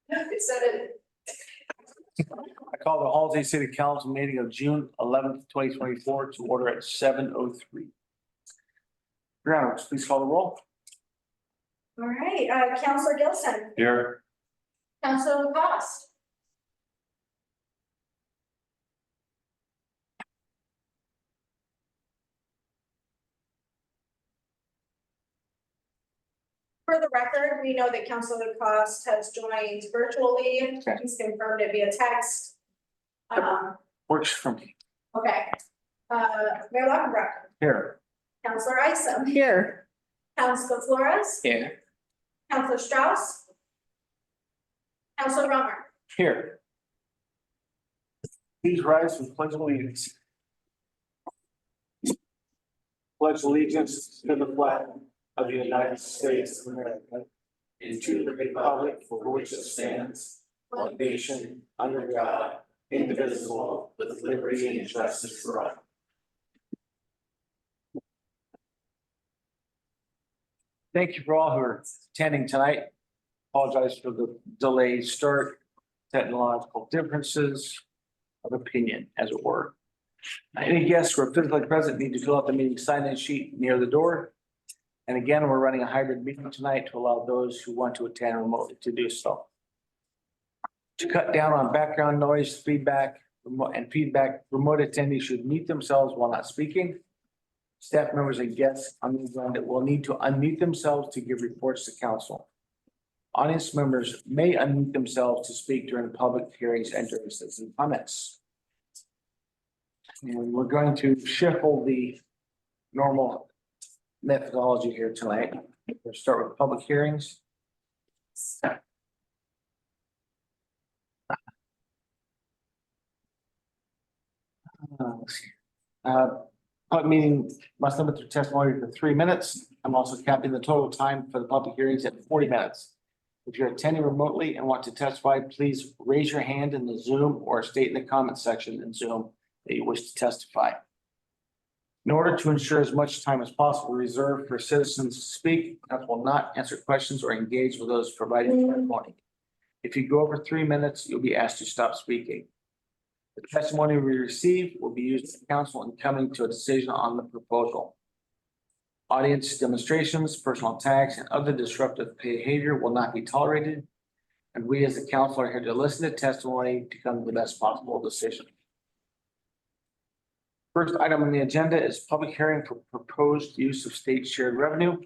It said it. I call the Halsey City Council meeting of June 11th, 2024 to order at 7:03. Your Honor, please call the roll. All right, Counselor Gilson, Here. Counselor Lacoste. For the record, we know that Counselor Lacoste has joined virtually. Okay. He's confirmed it via text. Works for me. Okay. Mayor Lockenbrock, Here. Counselor Isom, Here. Counselor Flores, Here. Counselor Strauss, Counselor Romer. Here. Please rise for pledge of allegiance. Pledge allegiance to the flag of the United States of America and to the republic for which it stands, one nation, under God, indivisible, with liberty and justice for all. Thank you for all who are attending tonight. Apologize for the delayed start, technological differences of opinion, as it were. Any guests who are physically present need to fill out the meeting sign-in sheet near the door. And again, we're running a hybrid meeting tonight to allow those who want to attend remotely to do so. To cut down on background noise, feedback, remote attendees should mute themselves while not speaking. Staff members and guests on the agenda will need to unmute themselves to give reports to council. Audience members may unmute themselves to speak during public hearings and during citizen comments. And we're going to shuffle the normal methodology here tonight. We'll start with public hearings. Public meeting must limit their testimony to 3 minutes. I'm also capping the total time for the public hearings at 40 minutes. If you're attending remotely and want to testify, please raise your hand in the Zoom or state in the comment section in Zoom that you wish to testify. In order to ensure as much time as possible reserved for citizens to speak, I will not answer questions or engage with those providing testimony. If you go over 3 minutes, you'll be asked to stop speaking. The testimony we receive will be used by council in coming to a decision on the proposal. Audience demonstrations, personal attacks, and other disruptive behavior will not be tolerated. And we as the council are here to listen to testimony to come to the best possible decision. First item on the agenda is public hearing for proposed use of state shared revenue.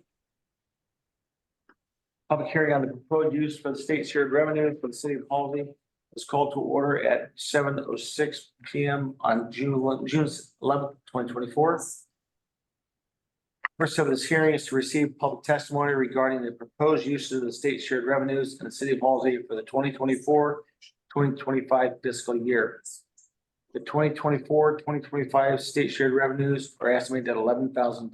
Public hearing on the proposed use for the state shared revenue for the city of Halsey is called to order at 7:06 p.m. on June 11th, 2024. First of this hearing is to receive public testimony regarding the proposed uses of the state shared revenues in the city of Halsey for the 2024-2025 fiscal year. The 2024-2025 state shared revenues are estimated at $11,000.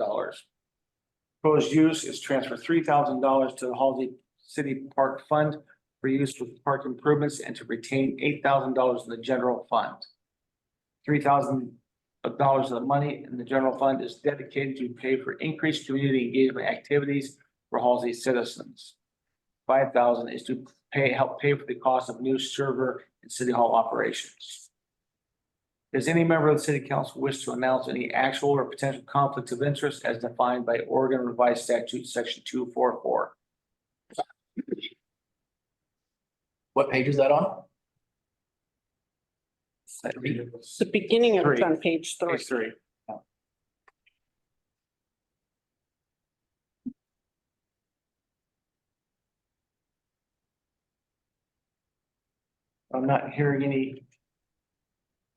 Proposed use is transfer $3,000 to the Halsey City Park Fund for use for park improvements and to retain $8,000 in the general fund. $3,000 of the money in the general fund is dedicated to pay for increased community engagement activities for Halsey citizens. $5,000 is to help pay for the cost of new server and city hall operations. Does any member of the city council wish to announce any actual or potential conflict of interest as defined by Oregon Revised Statute Section 244? What page is that on? The beginning of it's on page 3. Page 3. I'm not hearing any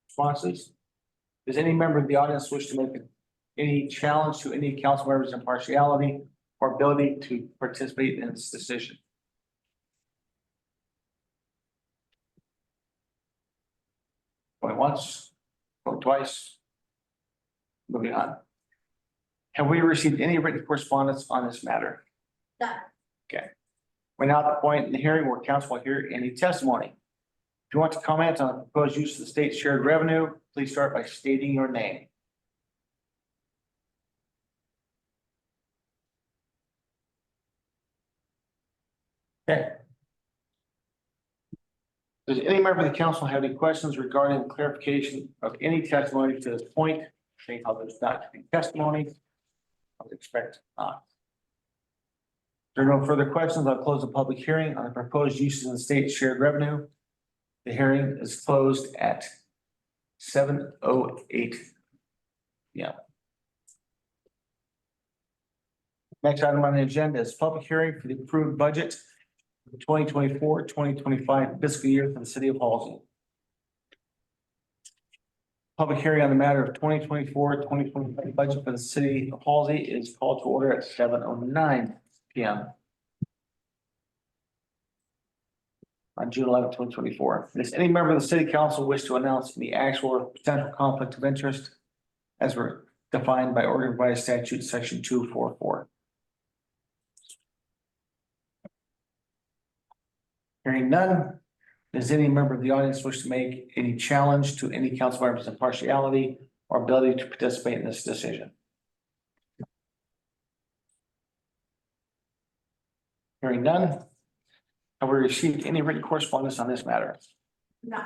responses. Does any member of the audience wish to make any challenge to any council members' impartiality or ability to participate in this decision? Going once, going twice. Moving on. Have we received any written correspondence on this matter? Done. Okay. We're now at the point in the hearing where council will hear any testimony. If you want to comment on the proposed use of the state shared revenue, please start by stating your name. Okay, Does any member of the council have any questions regarding clarification of any testimony to this point? Saying how there's not to be testimony. I would expect not. If there are no further questions, I'll close the public hearing on the proposed uses of state shared revenue. The hearing is closed at 7:08. Yeah. Next item on the agenda is public hearing for the approved budget for 2024-2025 fiscal year for the city of Halsey. Public hearing on the matter of 2024-2025 budget for the city of Halsey is called to order at 7:09 p.m. on June 11, 2024. Does any member of the city council wish to announce any actual or potential conflict of interest as were defined by Oregon Revised Statute Section 244? Hearing none, does any member of the audience wish to make any challenge to any council member's impartiality or ability to participate in this decision? Hearing none, have we received any written correspondence on this matter? No.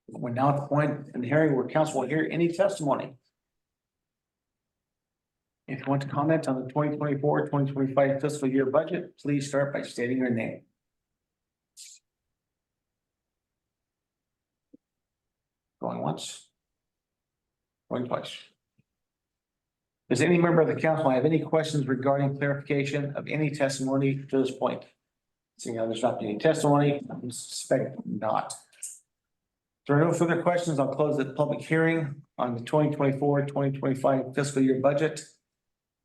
We're now at the point in the hearing where council will hear any testimony. If you want to comment on the 2024-2025 fiscal year budget, please start by stating your name. Going once. Going twice. Does any member of the council have any questions regarding clarification of any testimony to this point? Seeing how there's not any testimony, I suspect not. If there are no further questions, I'll close the public hearing on the 2024-2025 fiscal year budget.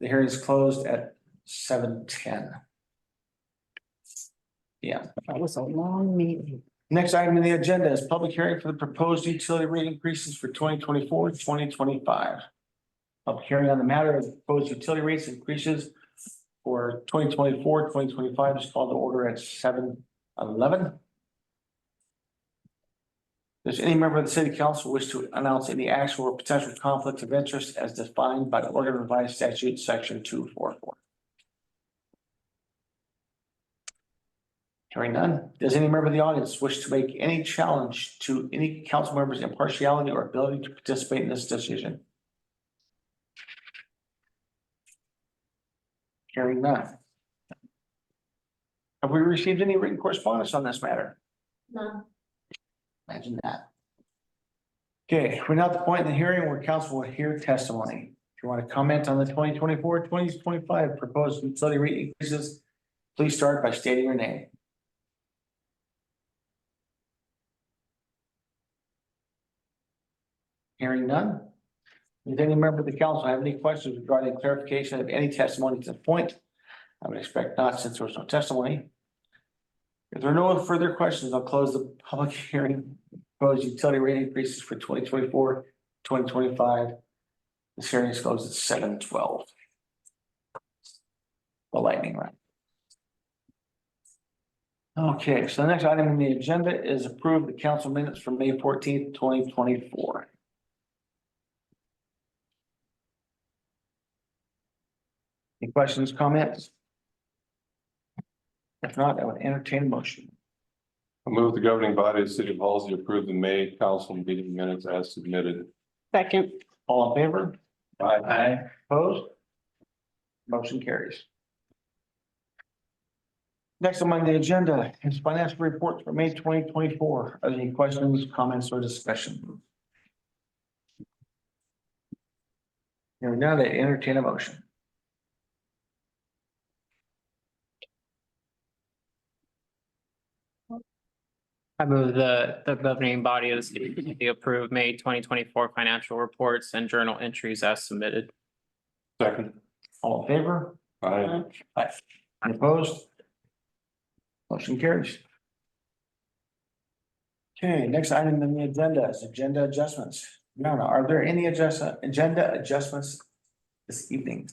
The hearing is closed at 7:10. Yeah. That was a long meeting. Next item on the agenda is public hearing for the proposed utility rate increases for 2024-2025. Public hearing on the matter of proposed utility rates increases for 2024-2025 is called to order at 7:11. Does any member of the city council wish to announce any actual or potential conflict of interest as defined by the Oregon Revised Statute Section 244? Hearing none, does any member of the audience wish to make any challenge to any council member's impartiality or ability to participate in this decision? Hearing none. Have we received any written correspondence on this matter? No. Imagine that. Okay, we're now at the point in the hearing where council will hear testimony. If you want to comment on the 2024-2025 proposed utility rate increases, please start by stating your name. Hearing none. Does any member of the council have any questions regarding clarification of any testimony to the point? I would expect not, since there was no testimony. If there are no further questions, I'll close the public hearing. Proposed utility rate increases for 2024-2025. This hearing is closed at 7:12. The lightning round. Okay, so the next item on the agenda is approve the council minutes from May 14th, 2024. Any questions, comments? If not, I would entertain a motion. I move the governing body of the city of Halsey approve the May council meeting minutes as submitted. Second. All in favor? Aye. Opposed? Motion carries. Next on the agenda is financial reports for May 2024. Are there any questions, comments, or discussion? Hearing none, I entertain a motion. I move the governing body of the city to approve May 2024 financial reports and journal entries as submitted. Second. All in favor? Aye. Aye. Any opposed? Motion carries. Okay, next item on the agenda is agenda adjustments. Yana, are there any agenda adjustments this evening?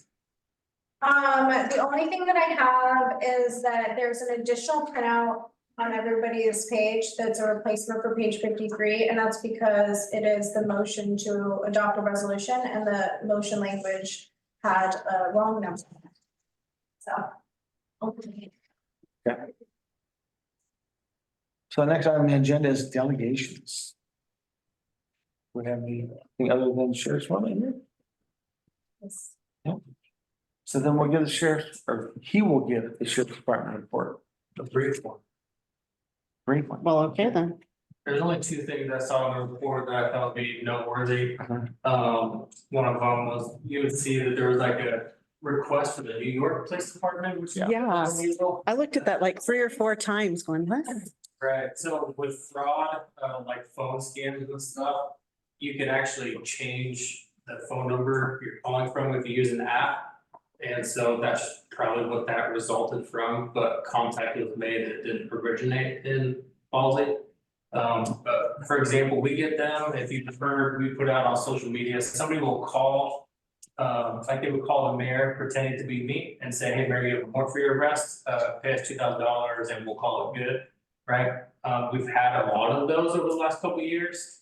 The only thing that I have is that there's an additional printout on everybody's page that's a replacement for page 53, and that's because it is the motion to adopt a resolution and the motion language had a wrong number. So. Okay. So So next item on the agenda is delegations. We have anything other than sheriff's one in here? No. So then we'll give the sheriff, or he will give the sheriff's department report. The brief one. Brief one. Well, okay then. There's only two things I saw in the report that I thought would be noteworthy. Uh-huh. One of them was, you would see that there was like a request for the New York Police Department, which. Yeah. is unusual. I looked at that like 3 or 4 times going, what? Right, so with fraud, like phone scams and stuff, you can actually change the phone number you're calling from if you use an app. And so that's probably what that resulted from, but contact was made and it didn't originate in Halsey. But for example, we get them, if you've heard, we put out on social media, somebody will call. Like they would call the mayor pretending to be me and say, hey, Mayor, you have a warrant for your arrest, pay us $2,000 and we'll call it good, right? We've had a lot of those over the last couple of years.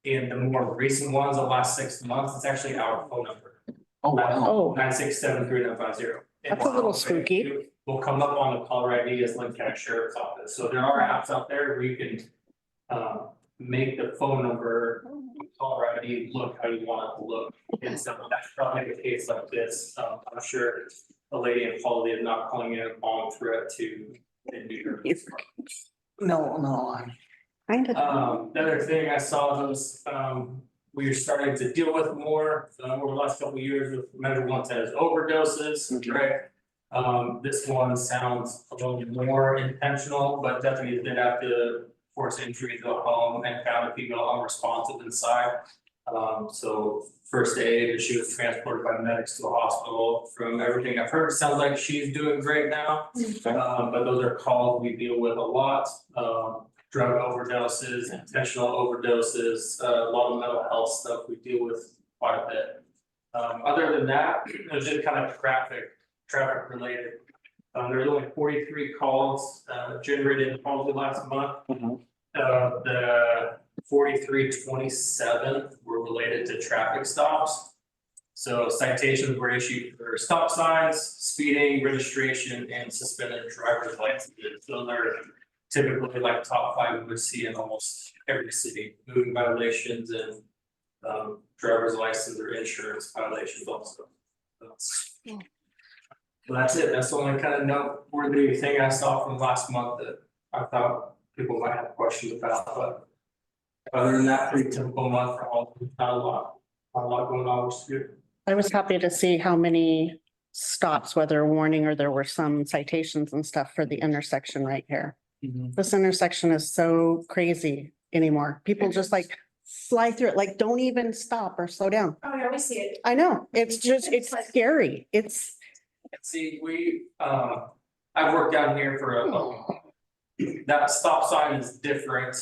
And the more recent ones, the last 6 months, it's actually our phone number. Oh, wow. Oh, 9673950. That's a little spooky. Will come up on the caller ID as Lynn County Sheriff's Office. So there are apps out there where you can make the phone number, caller ID look how you want it to look. And so that's probably the case like this. I'm sure a lady in Halsey is not calling in a bomb threat to New York. No. kind of. The other thing I saw was, we are starting to deal with more, over the last couple of years with measure 110 overdoses, right? This one sounds a little more intentional, but definitely did have to force entry to a home and found a female unresponsive inside. So first aid, she was transported by medics to a hospital. From everything I've heard, it sounds like she's doing great now. But those are calls we deal with a lot. Drug overdoses, intentional overdoses, a lot of mental health stuff we deal with quite a bit. Other than that, it was just kind of traffic related. There's only 43 calls generated in Halsey last month. The 4327 were related to traffic stops. So citations were issued for stop signs, speeding, registration, and suspended driver's licenses. Those are typically like top 5 we would see in almost every city, moving violations and driver's license or insurance violations also. So that's it. That's the only kind of noteworthy thing I saw from last month that I thought people might have questions about, but other than that, pretty typical month for all, not a lot going on, which is good. I was happy to see how many stops, whether a warning or there were some citations and stuff for the intersection right here. This intersection is so crazy anymore. People just like fly through it, like don't even stop or slow down. Oh, yeah, we see it. I know, it's just, it's scary. It's, See, I've worked down here for that stop sign is different,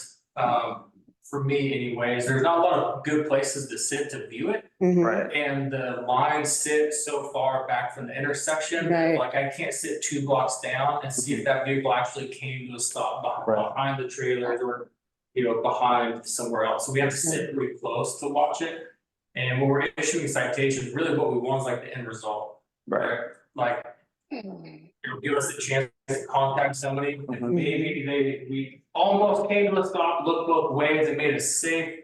for me anyways. There's not a lot of good places to sit to view it. mhm, And the lines sit so far back from the intersection, Right. like I can't sit 2 blocks down and see if that vehicle actually came to a stop behind the trailers or, behind somewhere else. So we have to sit pretty close to watch it. And when we're issuing citations, really what we want is like the end result. Right. Like, it'll give us a chance to contact somebody, and maybe we almost came to a stop, looked both ways and made a safe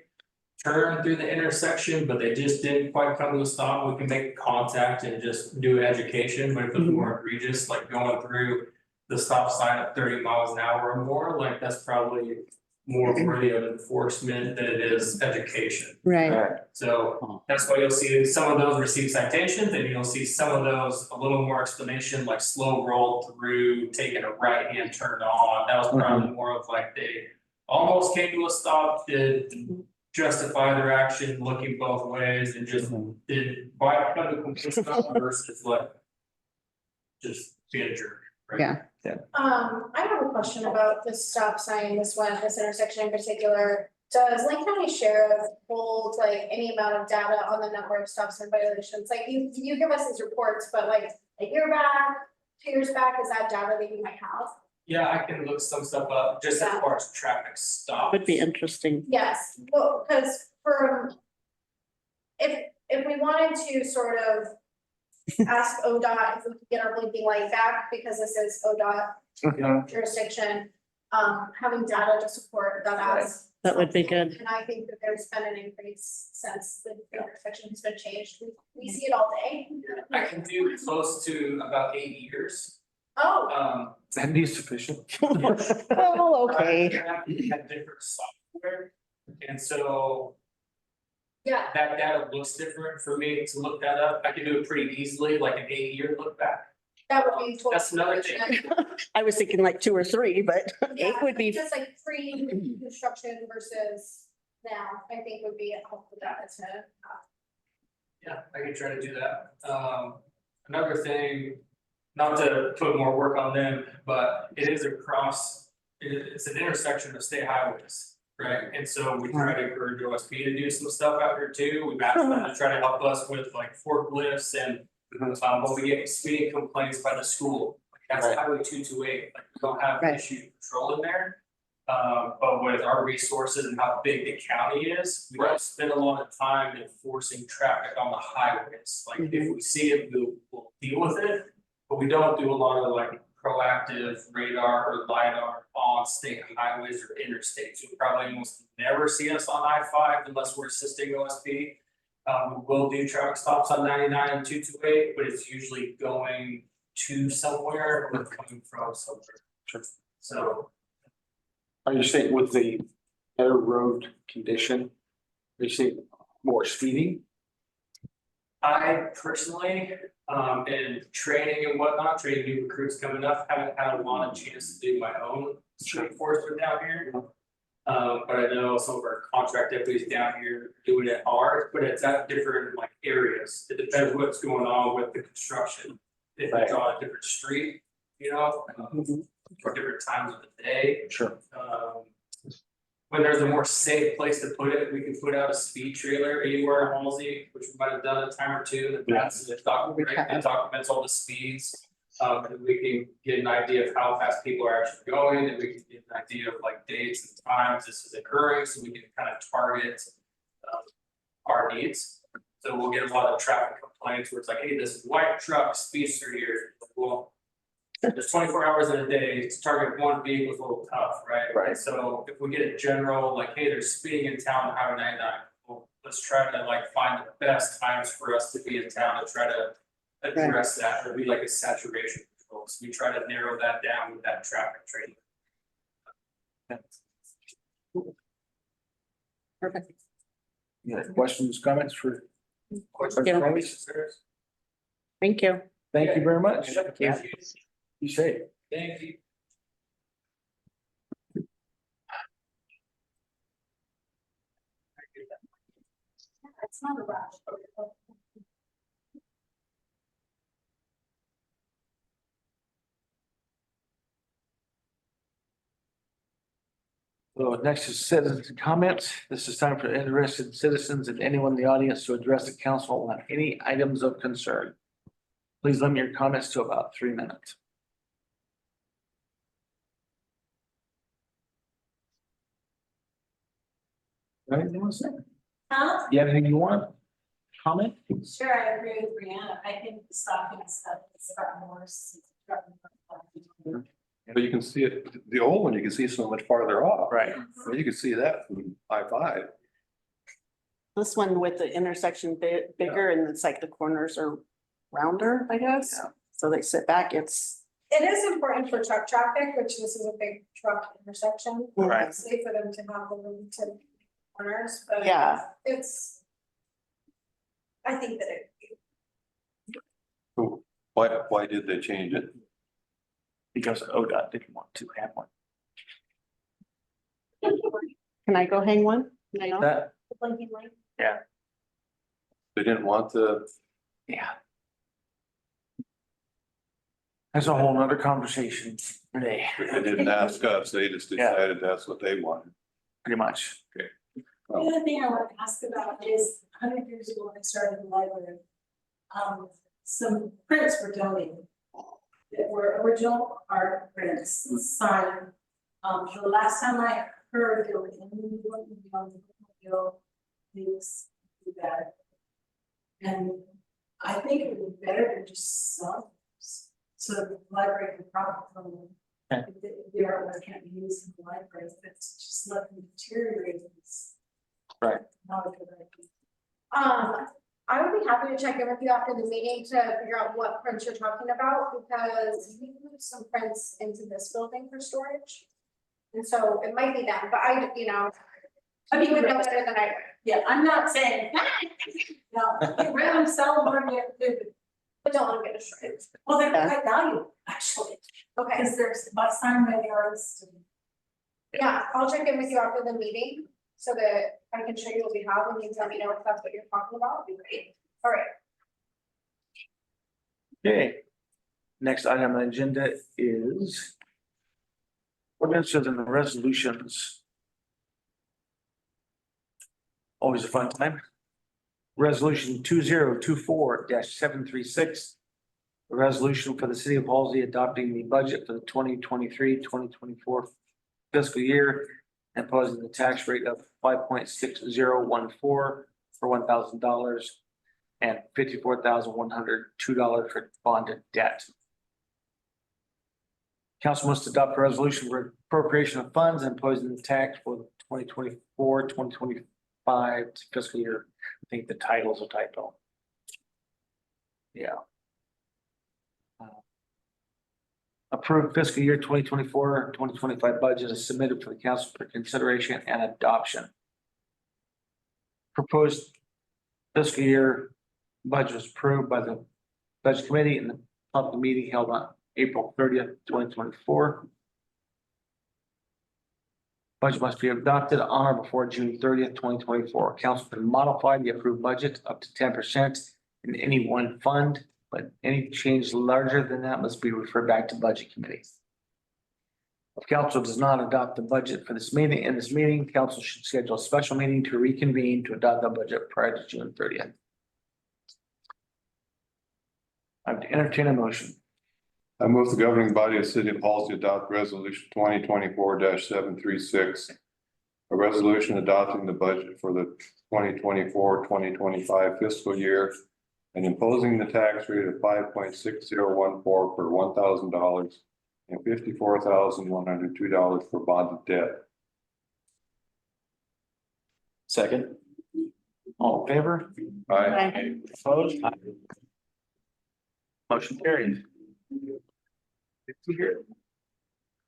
turn through the intersection, but they just didn't quite come to a stop. We can make contact and just do education, but if it's more egregious, like going through the stop sign at 30 miles an hour or more, like that's probably more worthy of enforcement than it is education. right. So that's why you'll see some of those receive citations and you'll see some of those a little more explanation, like slow roll through, taking a right hand turn on. That was probably more of like they almost came to a stop, did justify their action, looking both ways and just did quite come to complete stop versus like just be a jerk, right? Yeah. I have a question about this stop sign, this intersection in particular. Does Lynn County Sheriff hold like any amount of data on the number of stops and violations? Like you give us these reports, but like a year back, 2 years back, is that data that you might have? Yeah, I can look some stuff up just as far as traffic stops. Would be interesting. Yes, well, because if we wanted to sort of ask ODOT if we could get our blinking light back, because this is ODOT jurisdiction. having data to support that as. That would be good. And I think that there's been an increase since the intersection has been changed. We see it all day. I can do close to about 8 years. Oh, That'd be sufficient. Oh, okay. Had different software, and so yeah, that data looks different for me to look that up. I can do it pretty easily, like an 8-year look back. that would be totally. That's another thing. I was thinking like 2 or 3, but 8 would be, Just like pre-construction versus now, I think would be helpful data to. Yeah, I can try to do that. Another thing, not to put more work on them, but it is it's an intersection of state highways, right? And so we try to encourage OSP to do some stuff out here too. We've asked them to try to help us with like forklifts and when we get speeding complaints by the school, like that's Right. Highway 228, like we don't have Right. issue controlling there. But with our resources and how big the county is, we don't spend a lot of time enforcing traffic on the highways. Like if we see it, we'll deal with it. But we don't do a lot of like proactive radar or LiDAR on state highways or interstates. You'll probably almost never see us on I-5 unless we're assisting OSP. We will do traffic stops on 99 and 228, but it's usually going to somewhere or coming from somewhere. Sure. So Are you saying with the better road condition, are you saying more speeding? I personally, in training and whatnot, training new recruits coming up, haven't had a lot of chance to do my own street enforcement down here. But I know some of our contract deputies down here doing it hard, but it's at different like areas. It depends what's going on with the construction. If it's on a different street, you know, or different times of the day. Sure. When there's a more safe place to put it, we can put out a speed trailer anywhere in Halsey, which we might have done a time or two, that's it documents all the speeds. And we can get an idea of how fast people are actually going, and we can get an idea of like dates and times this is occurring, so we can kind of target our needs. So we'll get a lot of traffic complaints where it's like, hey, this white truck speeds through here, well, there's 24 hours in a day, to target one vehicle is a little tough, right? Right. And so if we get a general, like, hey, there's speeding in town on Highway 99, well, let's try to like find the best times for us to be in town to try to address that, or be like a saturation control, so we try to narrow that down with that traffic training. perfect. Yeah, questions, comments for? Yeah. Thank you. Thank you very much. Yeah. You say. Thank you. It's not a rush. So next is citizens comments. This is time for interested citizens and anyone in the audience to address the council on any items of concern. Please limit your comments to about 3 minutes. Anything you want to say? You have anything you want to comment? Sure, I agree with Brianna. I think the stocking stuff has gotten worse. It's gotten worse. But you can see it, the old one, you can see so much farther off. Right. You can see that from I-5. This one with the intersection bigger and it's like the corners are rounder, I guess. Yeah. So they sit back, it's, It is important for truck traffic, which this is a big truck intersection. Right. Obviously, for them to have the room to corners, but. Yeah. It's. I think that it. Why did they change it? Because ODOT didn't want to have one. can I go hang one? Can I go? That, The blinking light. They didn't want the, yeah. That's a whole nother conversation today, they didn't ask us, they just Yeah. decided that's what they wanted. pretty much. The other thing I want to ask about is 100 years ago, when I started the library, some prints were donated that were original art prints, signed. The last time I heard there were any things do that. And I think it would be better to just sell those, so the library can profit from them. Okay. The artwork can't be used in the library, but it's just let them deteriorate. It's Right. Not a good idea. I would be happy to check in with you after the meeting to figure out what prints you're talking about, because we moved some prints into this building for storage. And so it might be them, but I mean, you would know better than I would. yeah, I'm not saying, no, get rid of them, sell them, or But don't let them get destroyed. well, they're Yeah. quite valuable, actually, Okay, because there's by sign by the artist. And yeah, I'll check in with you after the meeting so that I can show you what we have and you can let me know if that's what you're talking about. It'd be great. All right. Okay. Next item on the agenda is ordinances and resolutions. Always a fun time. Resolution 2024-736. A resolution for the city of Halsey adopting the budget for the 2023-2024 fiscal year and imposing the tax rate of 5.6014 for $1,000 and $54,102 for bonded debt. Council must adopt a resolution for appropriation of funds and imposing the tax for the 2024-2025 fiscal year. I think the title's a typo. Yeah. Approved fiscal year 2024-2025 budget is submitted for the council for consideration and adoption. Proposed fiscal year budget was approved by the budget committee in the public meeting held on April 30th, 2024. Budget must be adopted on or before June 30th, 2024. Council can modify the approved budget up to 10% in any one fund, but any change larger than that must be referred back to budget committee. If council does not adopt the budget for this meeting, council should schedule a special meeting to reconvene to adopt the budget prior to June 30th. I would entertain a motion. I move the governing body of the city of Halsey adopt resolution 2024-736. A resolution adopting the budget for the 2024-2025 fiscal year and imposing the tax rate of 5.6014 for $1,000 and $54,102 for bonded debt. Second. All in favor? Aye. Opposed? Motion carried.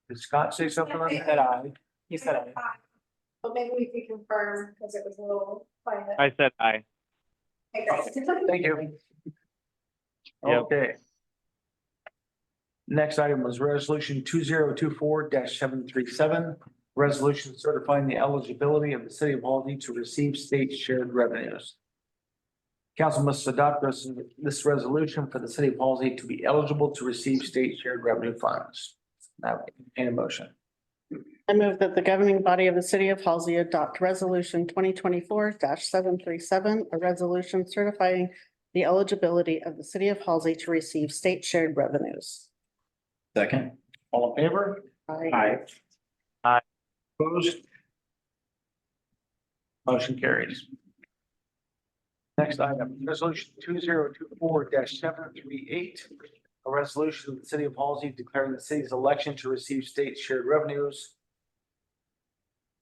Did Scott say something on that? Aye. He said aye. But maybe we could confirm because it was a little quiet. I said aye. Okay, great. Thank you. Yep. Okay. Next item was resolution 2024-737. Resolution certifying the eligibility of the city of Halsey to receive state shared revenues. Council must adopt this resolution for the city of Halsey to be eligible to receive state shared revenue funds. Now, in a motion. I move that the governing body of the city of Halsey adopt resolution 2024-737, a resolution certifying the eligibility of the city of Halsey to receive state shared revenues. Second. All in favor? Aye. Opposed? Motion carries. Next item, resolution 2024-738. A resolution of the city of Halsey declaring the city's election to receive state shared revenues.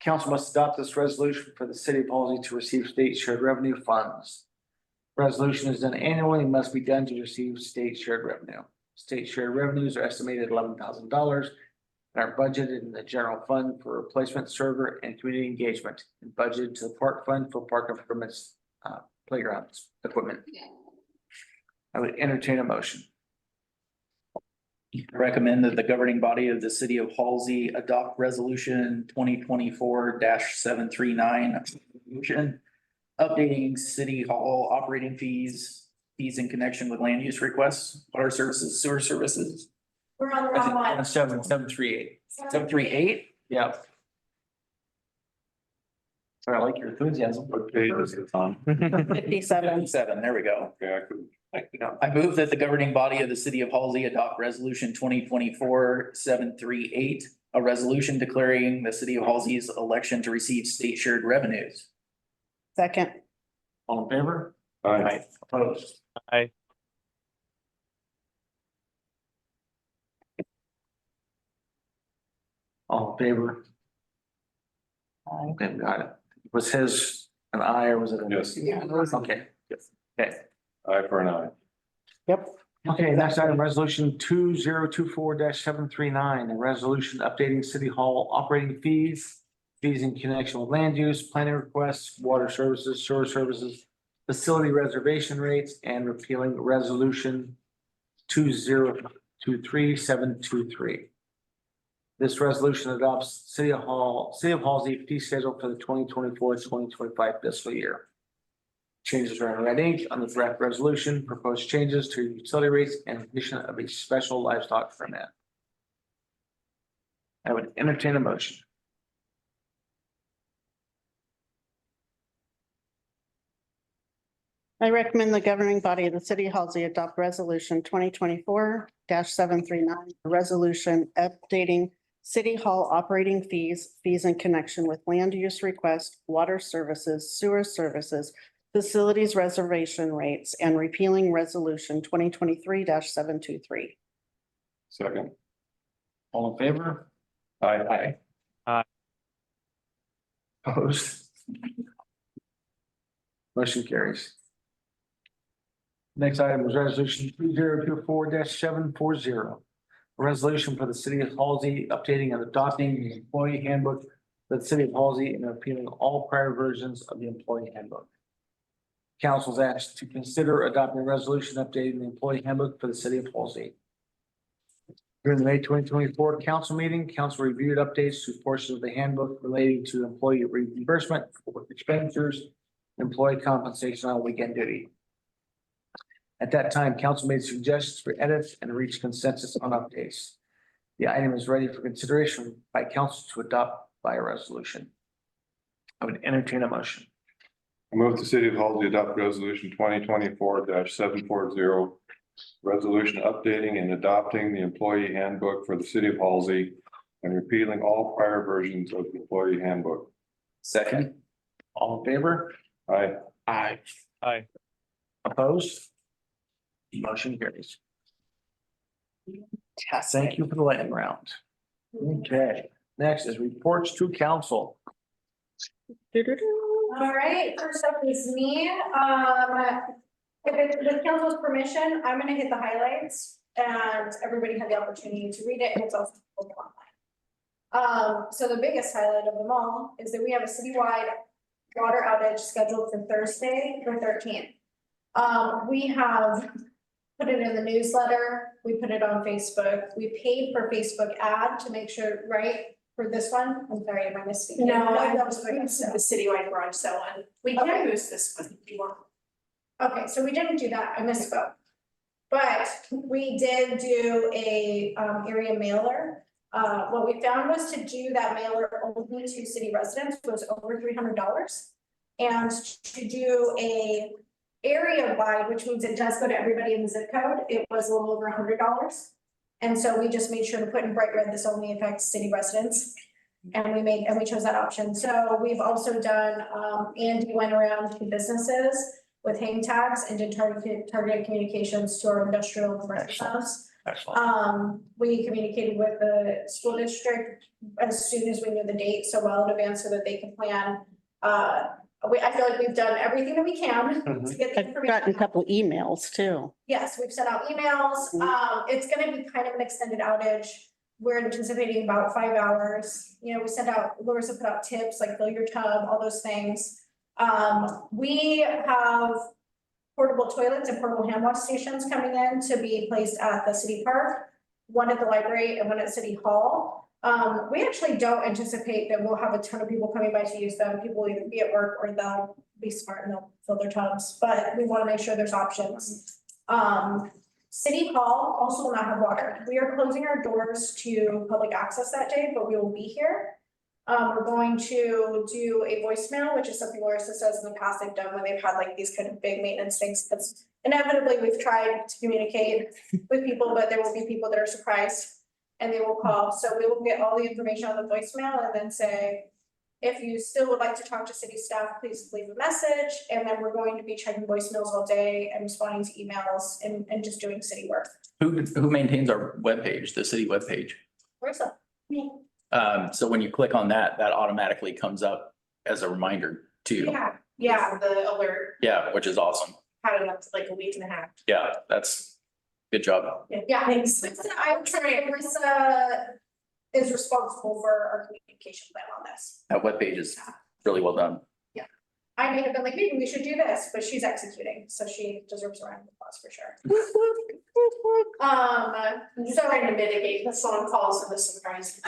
Council must adopt this resolution for the city of Halsey to receive state shared revenue funds. Resolution is done annually and must be done to receive state shared revenue. State shared revenues are estimated at $11,000 and are budgeted in the general fund for replacement server and community engagement and budgeted to the park fund for park improvements, playgrounds, equipment. I would entertain a motion. Recommend that the governing body of the city of Halsey adopt resolution 2024-739. Resolution updating city hall operating fees in connection with land use requests, water services, sewer services. We're on the I wrong think one. 738. 738. Yeah. Sorry, I like your enthusiasm. What page is it on? 57. 7, there we go. Okay, I couldn't. I move that the governing body of the city of Halsey adopt resolution 2024-738, a resolution declaring the city of Halsey's election to receive state shared revenues. Second. All in favor? Aye. Opposed? All in favor? Okay, got it. Was his an aye or was it a? Yes. Yeah, it was, okay, yes, okay. Aye for an aye. Yep. Okay, next item, resolution 2024-739, a resolution updating city hall operating fees, fees in connection with land use, planning requests, water services, sewer services, facility reservation rates, and repealing resolution 2023-723. This resolution adopts City of Halsey fee schedule for the 2024-2025 fiscal year. Changes are in red ink on the draft resolution, proposed changes to utility rates and addition of a special livestock permit. I would entertain a motion. I recommend the governing body of the city of Halsey adopt resolution 2024-739, a resolution updating city hall operating fees, fees in connection with land use request, water services, sewer services, facilities reservation rates, and repealing resolution 2023-723. Second. All in favor? Aye. Opposed? Motion carries. Next item is resolution 2024-740. A resolution for the city of Halsey updating and adopting the employee handbook for the city of Halsey and repealing all prior versions of the employee handbook. Council's asked to consider adopting a resolution updating the employee handbook for the city of Halsey. During the May 2024 council meeting, council reviewed updates to portions of the handbook relating to employee reimbursement for expenditures, employee compensation on weekend duty. At that time, council made suggestions for edits and reached consensus on updates. The item is ready for consideration by council to adopt by a resolution. I would entertain a motion. I move the city of Halsey adopt resolution 2024-740. Resolution updating and adopting the employee handbook for the city of Halsey and repealing all prior versions of the employee handbook. Second. All in favor? Aye. Aye. Aye. Opposed? Motion carries. Thank you for the lightning round. Okay, next is reports to council. All right, first up is me. If it's with council's permission, I'm gonna hit the highlights and everybody had the opportunity to read it and it's also available online. So the biggest highlight of them all is that we have a citywide water outage scheduled for Thursday, the 13th. We have put it in the newsletter, we put it on Facebook, we paid for Facebook ad to make sure, right? For this one, I'm sorry, am I misspeaking? No, that was the citywide garage sale one. We Okay. can boost this one if you want. Okay, so we didn't do that, I misspoke. But we did do a area mailer. What we found was to do that mailer only to city residents was over $300. And to do a area wide, which means it does go to everybody in the zip code, it was a little over $100. And so we just made sure to put in bright red, this only affects city residents. And we chose that option. So we've also done, Andy went around to businesses with hang tags and did targeted communications to our industrial and commercial shops. Excellent. We communicated with the school district as soon as we knew the date, so well in advance so that they can plan. I feel like we've done everything that we can to get the I've information. gotten a couple emails too. Yes, we've sent out emails. It's gonna be kind of an extended outage. We're anticipating about 5 hours. You know, we sent out, Larissa put out tips like fill your tub, all those things. We have portable toilets and portable hand wash stations coming in to be placed at the city park, one at the library and one at City Hall. We actually don't anticipate that we'll have a ton of people coming by to use them. People will either be at work or they'll be smart and they'll fill their tubs, but we want to make sure there's options. City Hall also will not have water. We are closing our doors to public access that day, but we will be here. We're going to do a voicemail, which is something Larissa says in the past they've done when they've had like these kind of big maintenance things. Because inevitably we've tried to communicate with people, but there will be people that are surprised and they will call. So we will get all the information on the voicemail and then say, if you still would like to talk to city staff, please leave a message. And then we're going to be checking voicemails all day and responding to emails and just doing city work. Who maintains our webpage, the city webpage? Larissa. Me. So when you click on that, that automatically comes up as a reminder too. Yeah, the alert Yeah, which is awesome. had it up to like a week and a half. Yeah, that's good job. Yeah, thanks. I'm trying, Marissa is responsible for our communication plan on this. That webpage is really well done. I may have been like, maybe we should do this, but she's executing, so she deserves a round of applause for sure. So trying to mitigate the phone calls and the surprise.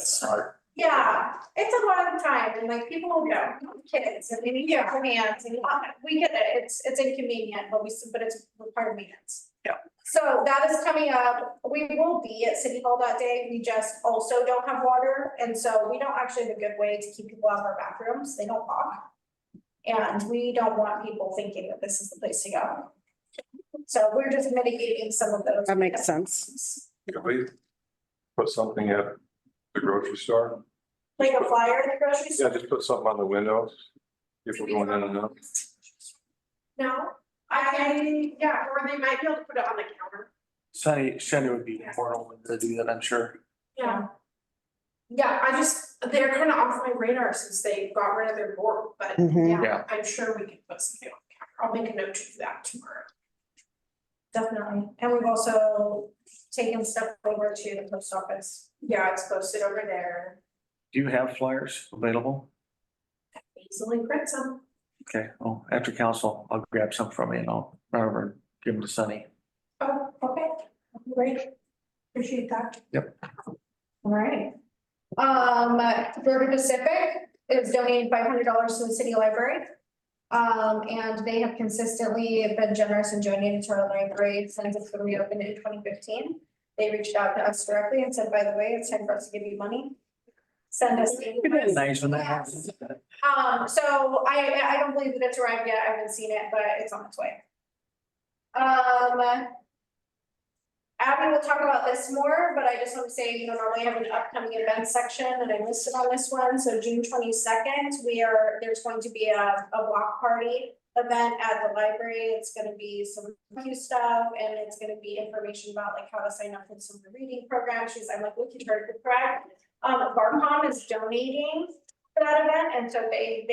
Smart. Yeah, it's a lot of time and like people will go, kids and they need your hands and we get it, it's inconvenient, but it's part of maintenance. Yeah. So that is coming up. We will be at City Hall that day. We just also don't have water. And so we don't actually have a good way to keep people out of our bathrooms. They don't walk. And we don't want people thinking that this is the place to go. So we're just mitigating some of those. That makes sense. Could we put something at the grocery store? Like a flyer at the grocery Yeah, store? just put something on the windows. If we're going in and out. No, yeah, or they might be able to put it on the counter. Sunny would be important to do that, I'm sure. Yeah. Yeah, they're kind of off my radar since they got rid of their board, but Mhm. yeah, I'm sure we can put something on the counter. I'll make a note of that tomorrow. Definitely, and we've also taken stuff over to the post office. Yeah, it's posted over there. Do you have flyers available? Easily print some. Okay, well, after council, I'll grab some from you and I'll run over and give them to Sunny. Oh, okay, great. Appreciate that. Yep. All right. Georgia Pacific is donating $500 to the city library. And they have consistently been generous and donated to our library since it's been reopened in 2015. They reached out to us directly and said, by the way, it's time for us to give you money. Send us. Nice when that happens. So I don't believe that it's arrived yet. I haven't seen it, but it's on its way. Abby will talk about this more, but I just want to say, normally I have an upcoming event section and I listed on this one. So June 22nd, there's going to be a block party event at the library. It's going to be some cute stuff and it's going to be information about like how to sign up for some of the reading programs. I'm like, look, you heard it correct. Barcom is donating for that event. And so they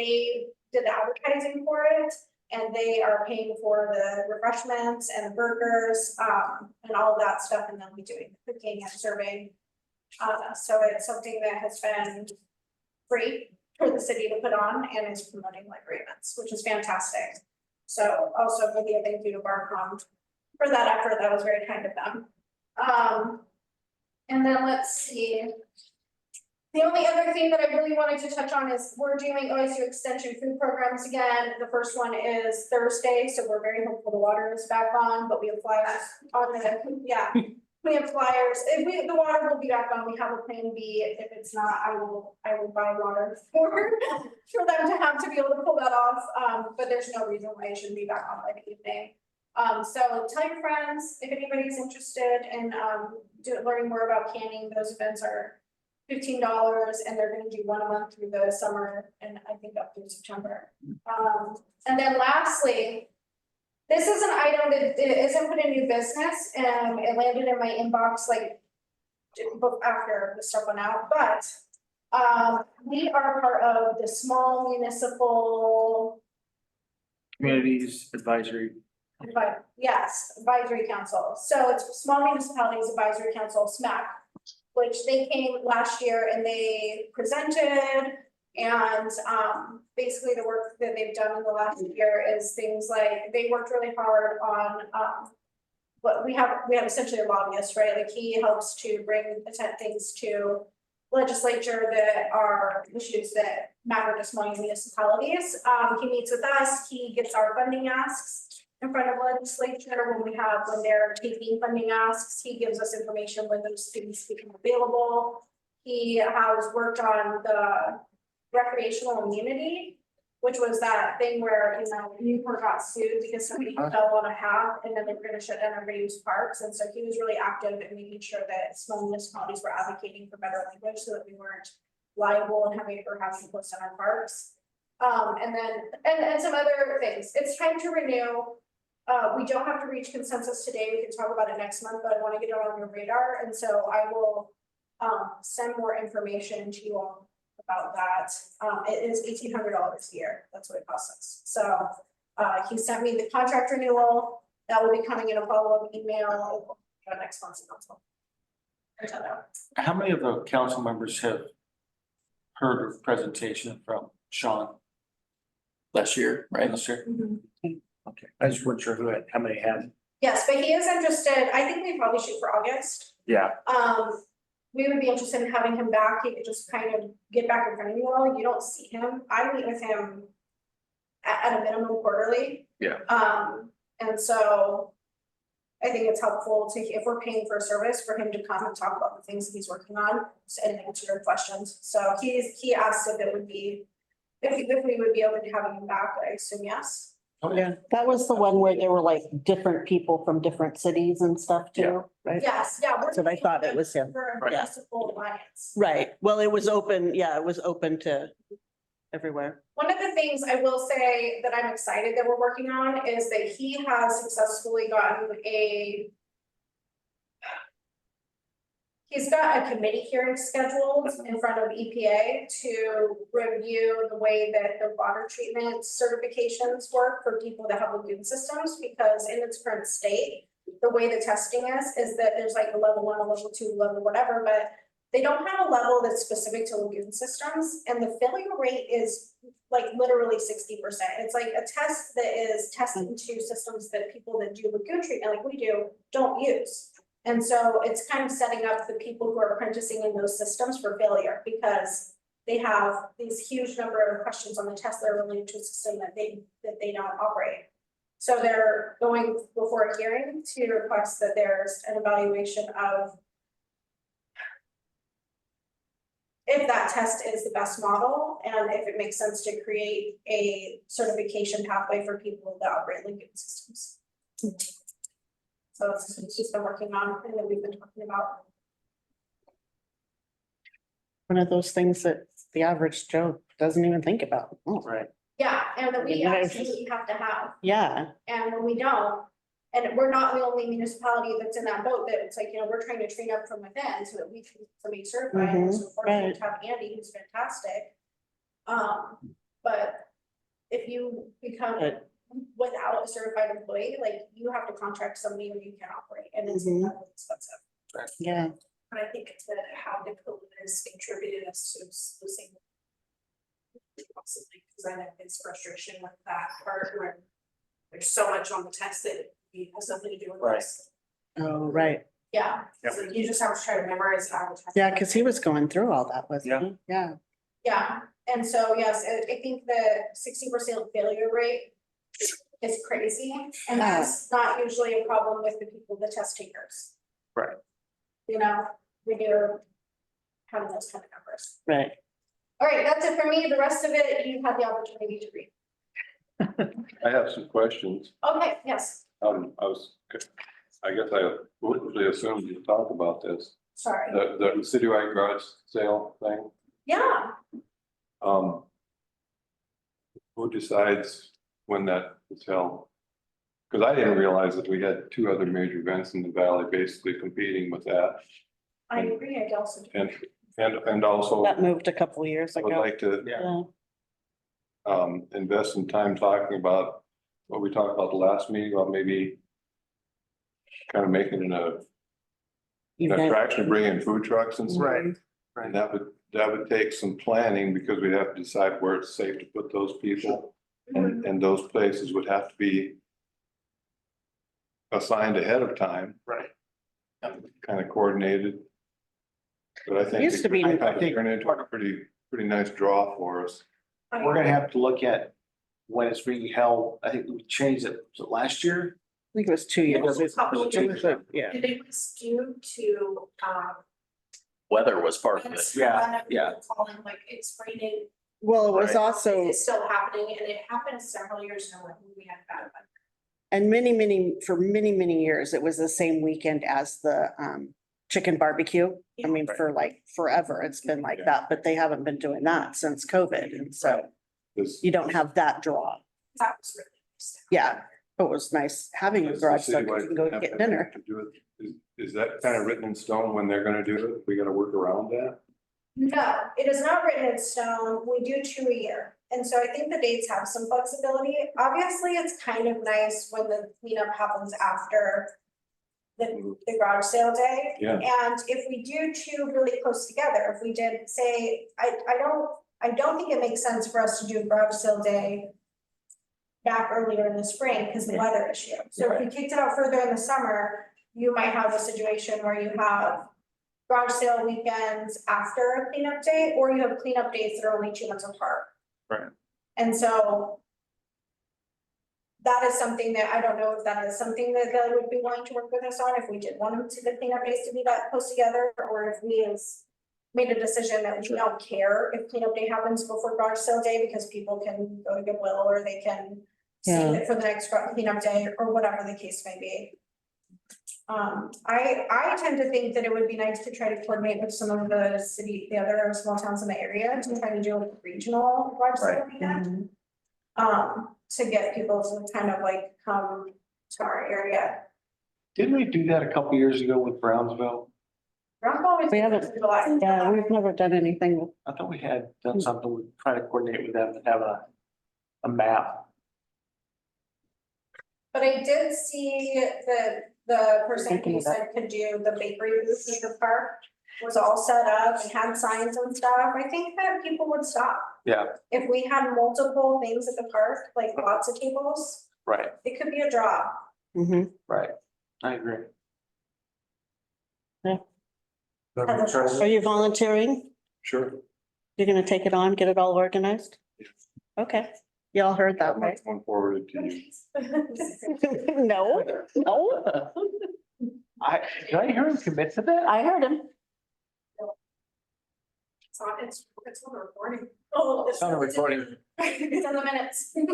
did the advertising for it. And they are paying for the refreshments and the burgers, and all of that stuff, and they'll be doing the cooking and serving. So it's something that has been great for the city to put on and is promoting library events, which is fantastic. So also maybe a thank you to Barcom for that effort. That was very kind of them. And then let's see. The only other thing that I really wanted to touch on is we're doing OSU extension food programs again. The first one is Thursday, so we're very hopeful the water is back on, but we have flyers on the, yeah. We have flyers. The water will be back on. We have a plan B. If it's not, I will buy water for them to have to be able to pull that off. But there's no reason why it shouldn't be back on by the evening. So tell your friends if anybody's interested in learning more about canning. Those events are $15 and they're going to do one a month through the summer and I think up through September. And then lastly, this is an item that isn't put in new business and it landed in my inbox like after the stuff went out, but we are part of the small municipal Communities Advisory. Advisory Council. So it's Small Municipalities Advisory Council, SMAC, which they came last year and they presented and basically the work that they've done in the last year is things like they worked really hard on what we have essentially a lobbyist, right? Like he helps to bring things to legislature that are issues that matter to small municipalities. He meets with us, he gets our funding asks in front of legislature when they're taking funding asks. He gives us information when those things become available. He has worked on the recreational immunity, which was that thing where, Newport got sued because somebody fell on a hat and then they were gonna shut down everybody who's parks. And so he was really active in making sure that small municipalities were advocating for better language so that we weren't liable and having to post on our parks. And some other things. It's time to renew. We don't have to reach consensus today. We can talk about it next month, but I want to get it on your radar. And so I will send more information to you all about that. It is $1,800 a year, that's what it costs us. So, he sent me the contract renewal, that will be coming in a follow-up email next month's announcement. Until now. How many of the council members have heard a presentation from Sean Last year, right? this year? Okay, I just wasn't sure who had, how many had. Yes, but he is interested, I think we probably shoot for August. Yeah. We would be interested in having him back, he could just kind of get back in front of you all, you don't see him, I meet with him at a minimum quarterly. Yeah. And so I think it's helpful to, if we're paying for a service, for him to come and talk about the things that he's working on and answer your questions. So he asked if it would be, if we would be open to having him back, I assume yes. Oh, yeah. That was the one where there were like different people from different cities and stuff too, right? Yes, yeah. That's what I thought it was him. For a Right. municipal alliance. Right, well, it was open, yeah, it was open to everywhere. One of the things I will say that I'm excited that we're working on is that he has successfully gotten he's got a committee hearing scheduled in front of EPA to review the way that the water treatment certifications work for people that have lagoon systems, because in its current state, the way the testing is that there's like a level 1, a level 2, level whatever, but they don't have a level that's specific to lagoon systems, and the failure rate is like literally 60%. It's like a test that is testing to systems that people that do lagoon treatment like we do don't use. And so it's kind of setting up the people who are apprenticing in those systems for failure, because they have these huge number of questions on the test that are related to a system that they don't operate. So they're going before a hearing to request that there's an evaluation of if that test is the best model and if it makes sense to create a certification pathway for people that operate lagoon systems. So it's just been working on and that we've been talking about. One of those things that the average Joe doesn't even think about. Oh, Right. Yeah, and that we Yeah, it's absolutely have to have, yeah, and when we don't, and we're not the only municipality that's in that boat, that it's like, you know, we're trying to train up from within so that we can be certified, and so fortunate right. to have Andy, who's fantastic. But if you become Right. without a certified employee, like you have to contract somebody or you can't operate, and it's Mhm. incredibly expensive. yeah. But I think that how the COVID has contributed us to losing. Possibly, because I know it's frustration with that part where there's so much on the test that it has nothing to do with Right. us. Oh, right. Yeah, Yep. so you just have to try to memorize how to. Yeah, because he was going through all that with Yeah. me. Yeah. Yeah, and so, yes, I think the 60% failure rate is crazy, and that's not usually a problem with the people, the test takers. Right. You know, when you're having those kind of numbers. Right. All right, that's it for me. The rest of it, you had the opportunity to read. I have some questions. Okay, yes, I guess I would assumed you talk about this, sorry. the citywide garage sale thing. Yeah, Who decides when that is held? Because I didn't realize that we had 2 other major events in the valley basically competing with that. I agree, I also. And also, That moved a couple of years I would ago. like to Yeah. invest some time talking about what we talked about the last meeting, about maybe kind of making it an attraction to bring in food trucks and stuff. Right. And that would take some planning, because we'd have to decide where it's safe to put those people. And those places would have to be assigned ahead of time, Right. kind of coordinated. But I think. Used to be- I think turn into a pretty nice draw for us. We're gonna have to look at when it's being held. I think we changed it, was it last year? I think it was 2 years. Yeah. Did it was due to, Weather was part of it. it's Yeah, yeah. calling, like it's raining. Well, it was Right. also, It's still happening, and it happened several years ago when we had bad weather. and for many years, it was the same weekend as the chicken barbecue. I mean, for like forever, it's been like that, but they haven't been doing that since COVID. And so This, you don't have that draw. That was really nice. Yeah. it was nice having a Does the garage sale, city because you can go have get to- dinner. to do it? Is that kind of written in stone when they're gonna do it? We gotta work around that? No, it is not written in stone. We do 2 a year. And so I think the dates have some flexibility. Obviously, it's kind of nice when the cleanup happens after the garage sale day. Yeah. And if we do 2 really close together, if we did say, I don't think it makes sense for us to do garage sale day back earlier in the spring because the weather issue. So if we kicked it out further in the summer, you might have a situation where you have garage sale weekends after cleanup day, or you have cleanup days that are only 2 months apart. Right. And so that is something that I don't know if that is something that they would be willing to work with us on, if we did want them to, the cleanup days to be that close together, or if we has made a decision that we don't care if cleanup day happens before garage sale day, because people can go to Goodwill or they can save it for the next cleanup day, or whatever the case may be. I tend to think that it would be nice to try to coordinate with some of the other small towns in the area to try to do a regional garage sale weekend. To get people to kind of like come to our area. Didn't we do that a couple years ago with Brownsville? We haven't, yeah, we've never done anything with. I thought we had done something, we try to coordinate with them and have a map. But I did see the person Thinking who of that. said could do the bakery booth at the park was all set up and had signs and stuff. I think that people would stop. Yeah. If we had multiple things at the park, like lots of tables, Right, it could be a draw. Mhm. right. I agree. Are you volunteering? Sure. You're gonna take it on, get it all organized? Okay, y'all heard that, I'm right? going forward to you. No, no, Did I hear him commit to that? I heard him. It's on the recording. Oh, It's on the recording. It's on the minutes. Any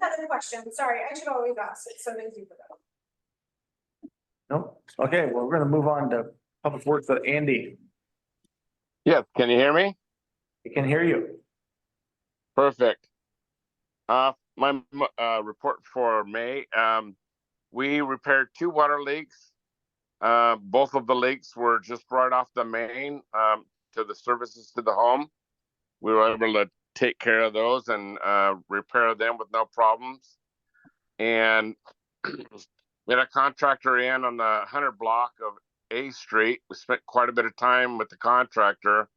other questions? Sorry, I should always ask. It's so easy for them. Nope. Okay, well, we're gonna move on to Public Works with Andy. Yes, can you hear me? I can hear you. Perfect. My report for May, we repaired 2 water leaks. Both of the leaks were just right off the main, to the services to the home. We were able to take care of those and repair them with no problems. And we had a contractor in on the 100 block of A Street. We spent quite a bit of time with the contractor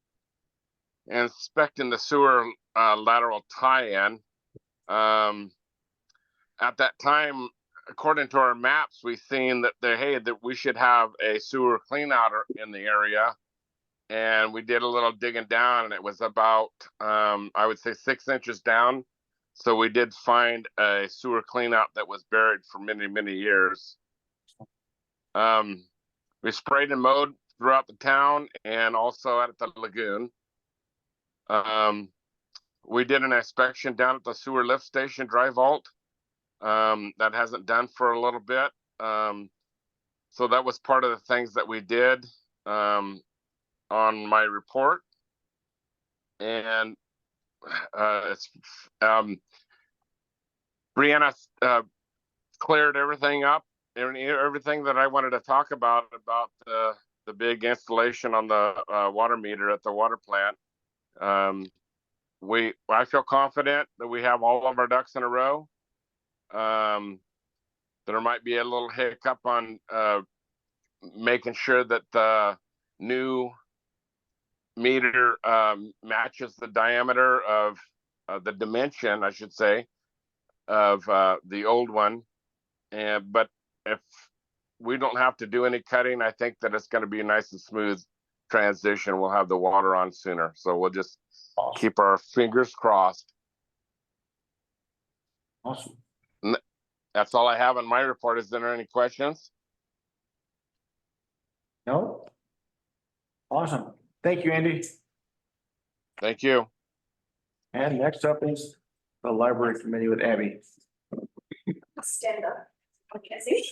inspecting the sewer lateral tie-in. At that time, according to our maps, we seen that that we should have a sewer clean out in the area. And we did a little digging down, and it was about I would say 6 inches down. So we did find a sewer clean out that was buried for many, many years. We sprayed and mowed throughout the town and also at the lagoon. We did an inspection down at the sewer lift station dry vault. That hasn't done for a little bit. So that was part of the things that we did on my report. And Brianna cleared everything up, everything that I wanted to talk about the big installation on the water meter at the water plant. I feel confident that we have all of our ducks in a row. There might be a little hiccup on making sure that the new meter matches the diameter of the dimension, I should say, of the old one. But if we don't have to do any cutting, I think that it's going to be a nice and smooth transition. We'll have the water on sooner. So we'll just keep our fingers crossed. Awesome. That's all I have on my report. Is there any questions? No? Awesome. Thank you, Andy. Thank you. And next up is the library committee with Abby. Stand up. Okay, see.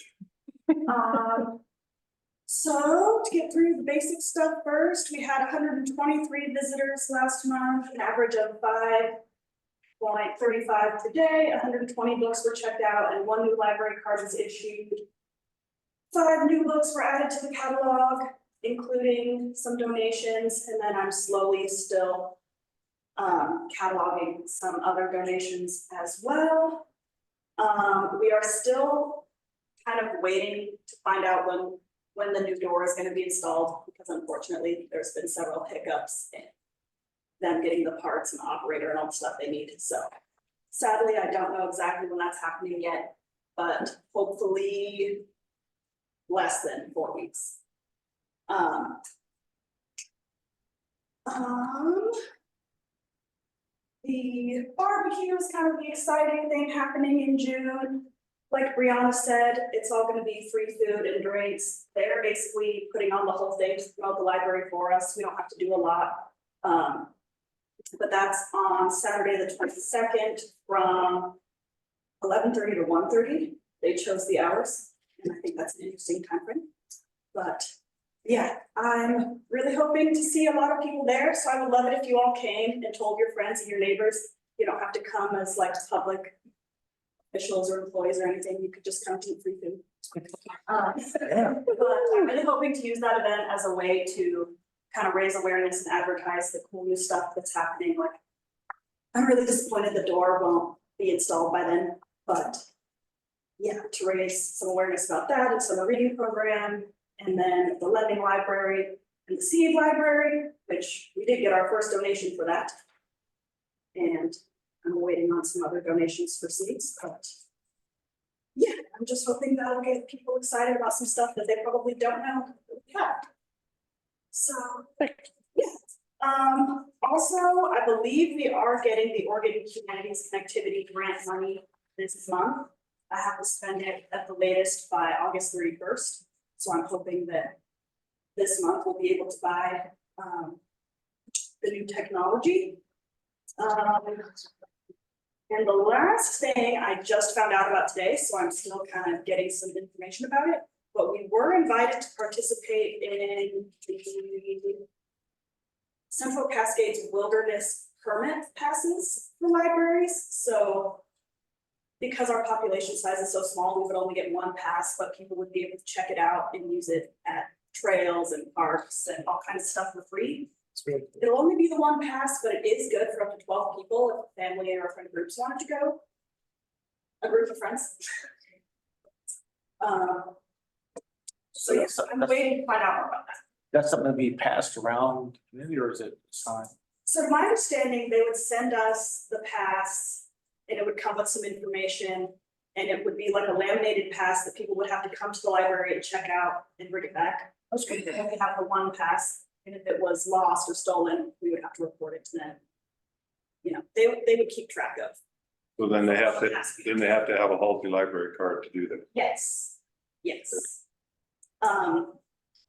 So to get through the basic stuff first, we had 123 visitors last month, an average of 5.35 per day. 120 books were checked out and 1 new library card was issued. 5 new books were added to the catalog, including some donations, and then I'm slowly still cataloging some other donations as well. We are still kind of waiting to find out when the new door is going to be installed, because unfortunately there's been several hiccups in them getting the parts and the operator and all the stuff they need. So sadly, I don't know exactly when that's happening yet, but hopefully less than 4 weeks. The barbecue is kind of the exciting thing happening in June. Like Brianna said, it's all gonna be free food and drinks. They're basically putting on the whole thing to promote the library for us. We don't have to do a lot. But that's on Saturday, the 22nd from 11:30 to 1:30. They chose the hours, and I think that's an interesting time frame. But yeah, I'm really hoping to see a lot of people there, so I would love it if you all came and told your friends and your neighbors. You don't have to come as like public officials or employees or anything. You could just come to eat free food. But I'm really hoping to use that event as a way to kind of raise awareness and advertise the cool new stuff that's happening. Like, I'm really disappointed the door won't be installed by then, but yeah, to raise some awareness about that and summer reading program, and then the lending library and the seed library, which we did get our first donation for that. And I'm waiting on some other donations for seeds, but yeah, I'm just hoping that'll get people excited about some stuff that they probably don't know that we have. So, yeah. Also, I believe we are getting the Oregon Humanities Connectivity Grant money this month. I have to spend it at the latest by August 31st. So I'm hoping that this month we'll be able to buy the new technology. And the last thing I just found out about today, so I'm still kind of getting some information about it, but we were invited to participate in the Central Cascades Wilderness Permit passes for libraries. So because our population size is so small, we would only get 1 pass, but people would be able to check it out and use it at trails and parks and all kinds of stuff for free. It'll only be the 1 pass, but it is good for up to 12 people if family or friend groups wanted to go. A group of friends. So yes, I'm waiting to find out more about that. That's something to be passed around the community, or is it signed? So to my understanding, they would send us the pass and it would come with some information, and it would be like a laminated pass that people would have to come to the library and check out and bring it back. That's good. We only have the 1 pass, and if it was lost or stolen, we would have to report it to them. You know, they would keep track of. So then they have to have a Halsey library card to do that. Yes, yes.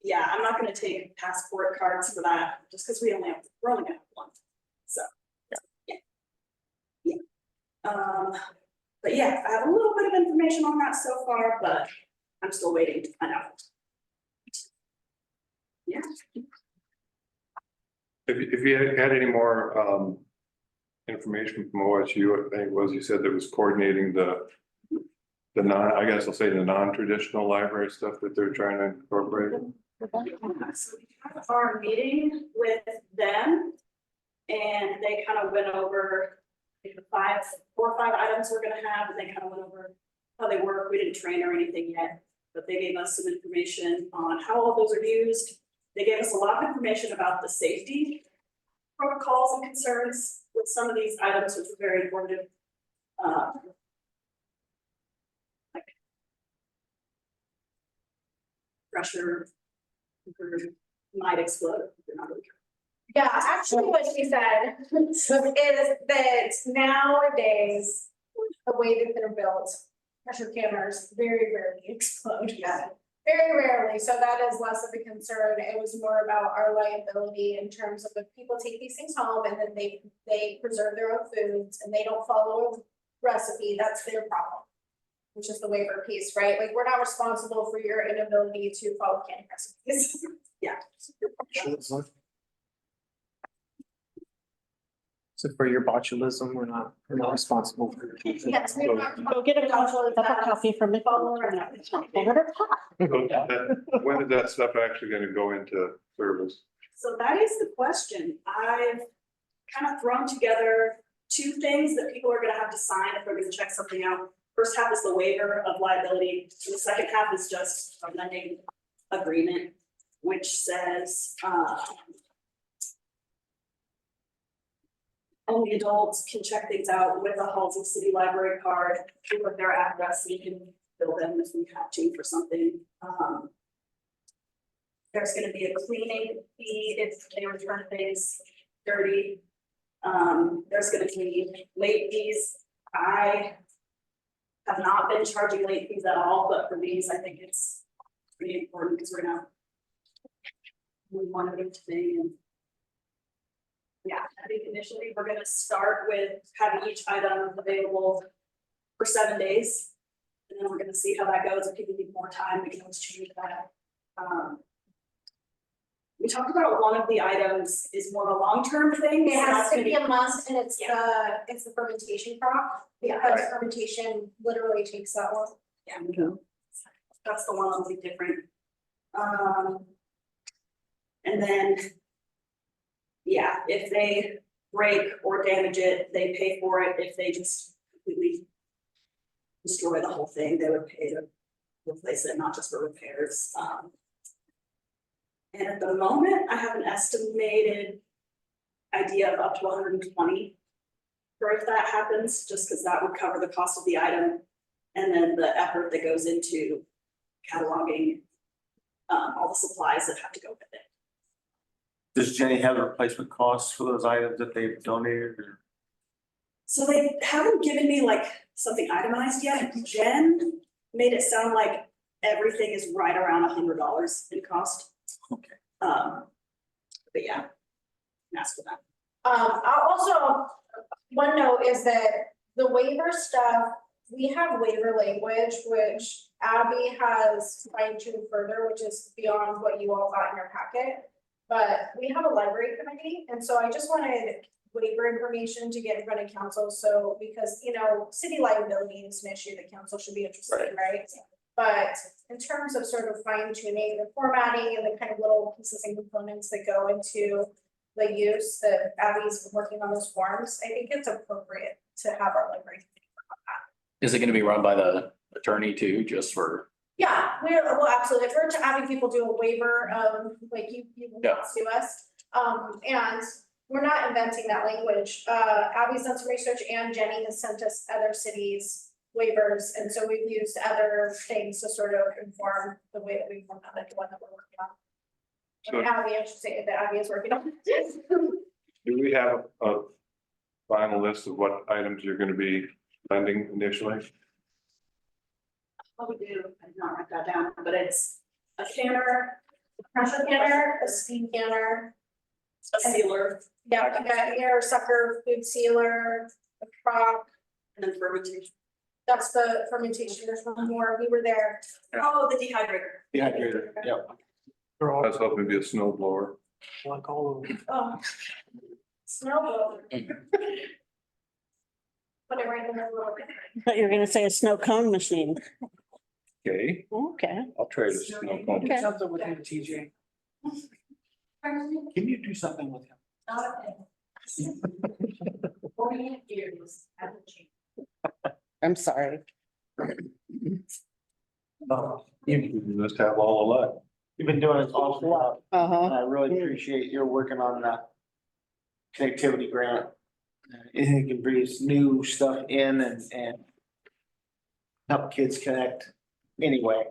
Yeah, I'm not gonna take passport cards for that, just because we're only gonna have 1. So, yeah. But yeah, I have a little bit of information on that so far, but I'm still waiting to find out. Yeah. If you had any more information from OSU, I think it was, you said that was coordinating the I guess I'll say the non-traditional library stuff that they're trying to incorporate. So we had our meeting with them, and they kind of went over the 4 or 5 items we're gonna have, and they kind of went over how they work. We didn't train or anything yet, but they gave us some information on how all those are used. They gave us a lot of information about the safety protocols and concerns with some of these items, which was very informative. Like pressure might explode if you're not really careful. Yeah, actually what she said is that nowadays, the way that they're built, pressure cameras very rarely explode. Yeah. Very rarely, so that is less of a concern. It was more about our liability in terms of if people take these things home and then they preserve their own foods and they don't follow a recipe, that's their problem. which is the waiver piece, right? Like, we're not responsible for your inability to follow canning recipes. So for your botulism, we're not responsible for. Yes, we are. Go get a cup of coffee from McDonald's. When is that stuff actually gonna go into service? So that is the question. I've kind of thrown together two things that people are gonna have to sign if they're gonna check something out. First half is the waiver of liability, and the second half is just a lending agreement, which says, only adults can check things out with a Halsey City Library card, with their address, we can bill them if we have to for something. There's gonna be a cleaning fee if they return things dirty. There's gonna be late fees. I have not been charging late fees at all, but for these, I think it's pretty important because we're gonna we want to to thing and yeah, I think initially we're gonna start with having each item available for 7 days. And then we're gonna see how that goes. If people need more time, we can always change that. We talked about one of the items is more of a long-term thing. It so has that's to gonna be a must, and it's Yeah. it's the fermentation crop, Yeah, because right. fermentation literally takes that long. Yeah, that's the one that'll be different. And then, yeah, if they break or damage it, they pay for it. If they just completely destroy the whole thing, they would pay to replace it, not just for repairs. And at the moment, I have an estimated idea of up to 120 for if that happens, just because that would cover the cost of the item and then the effort that goes into cataloging all the supplies that have to go with it. Does Jenny have replacement costs for those items that they've donated or? So they haven't given me like something itemized yet. Jen made it sound like everything is right around $100 in cost. Okay. But yeah, ask for that. I'll also, one note is that the waiver stuff, we have waiver language, which Abby has fine-tuned further, which is beyond what you all got in your packet. But we have a library committee, and so I just wanted waiver information to get in front of council, so because, you know, city liability is an issue that council should be interested in, right? But in terms of sort of fine tuning the formatting and the kind of little pieces and components that go into the use that Abby's been working on those forms, I think it's appropriate to have our library. work on that. Is it gonna be run by the attorney too, just for? Yeah, well, absolutely. If we're having people do a waiver, like you Yeah. to us, and we're not inventing that language. Abby's done some research and Jenny has sent us other cities' waivers, and so we've used other things to sort of inform the way that we formatted the one that we're working on. So- Abby, I should say that Abby is working on. Do we have a final list of what items you're gonna be lending initially? Oh, we do. I did not write that down, but it's a canner, A pressure canner, a steam canner, a sealer, yeah, like a air sucker, food sealer, a crock. and then fermentation. That's the fermentation. There's one more. We were there. Oh, the dehydrator. Dehydrator, yep. They're I all was hoping to be a snow blower. like all of them. Oh. Snow blower. Put it right in the middle of it. But you're gonna say a snow cone machine. Okay, Okay. I'll trade a snow cone. Okay. Something with him, TJ. Can you do something with him? Not a thing. 48 years, haven't changed. I'm sorry. No. You must have all the luck. You've been doing an awful lot, and Uh-huh. I really appreciate your working on that connectivity grant. Anything that can bring us new stuff in and help kids connect anyway.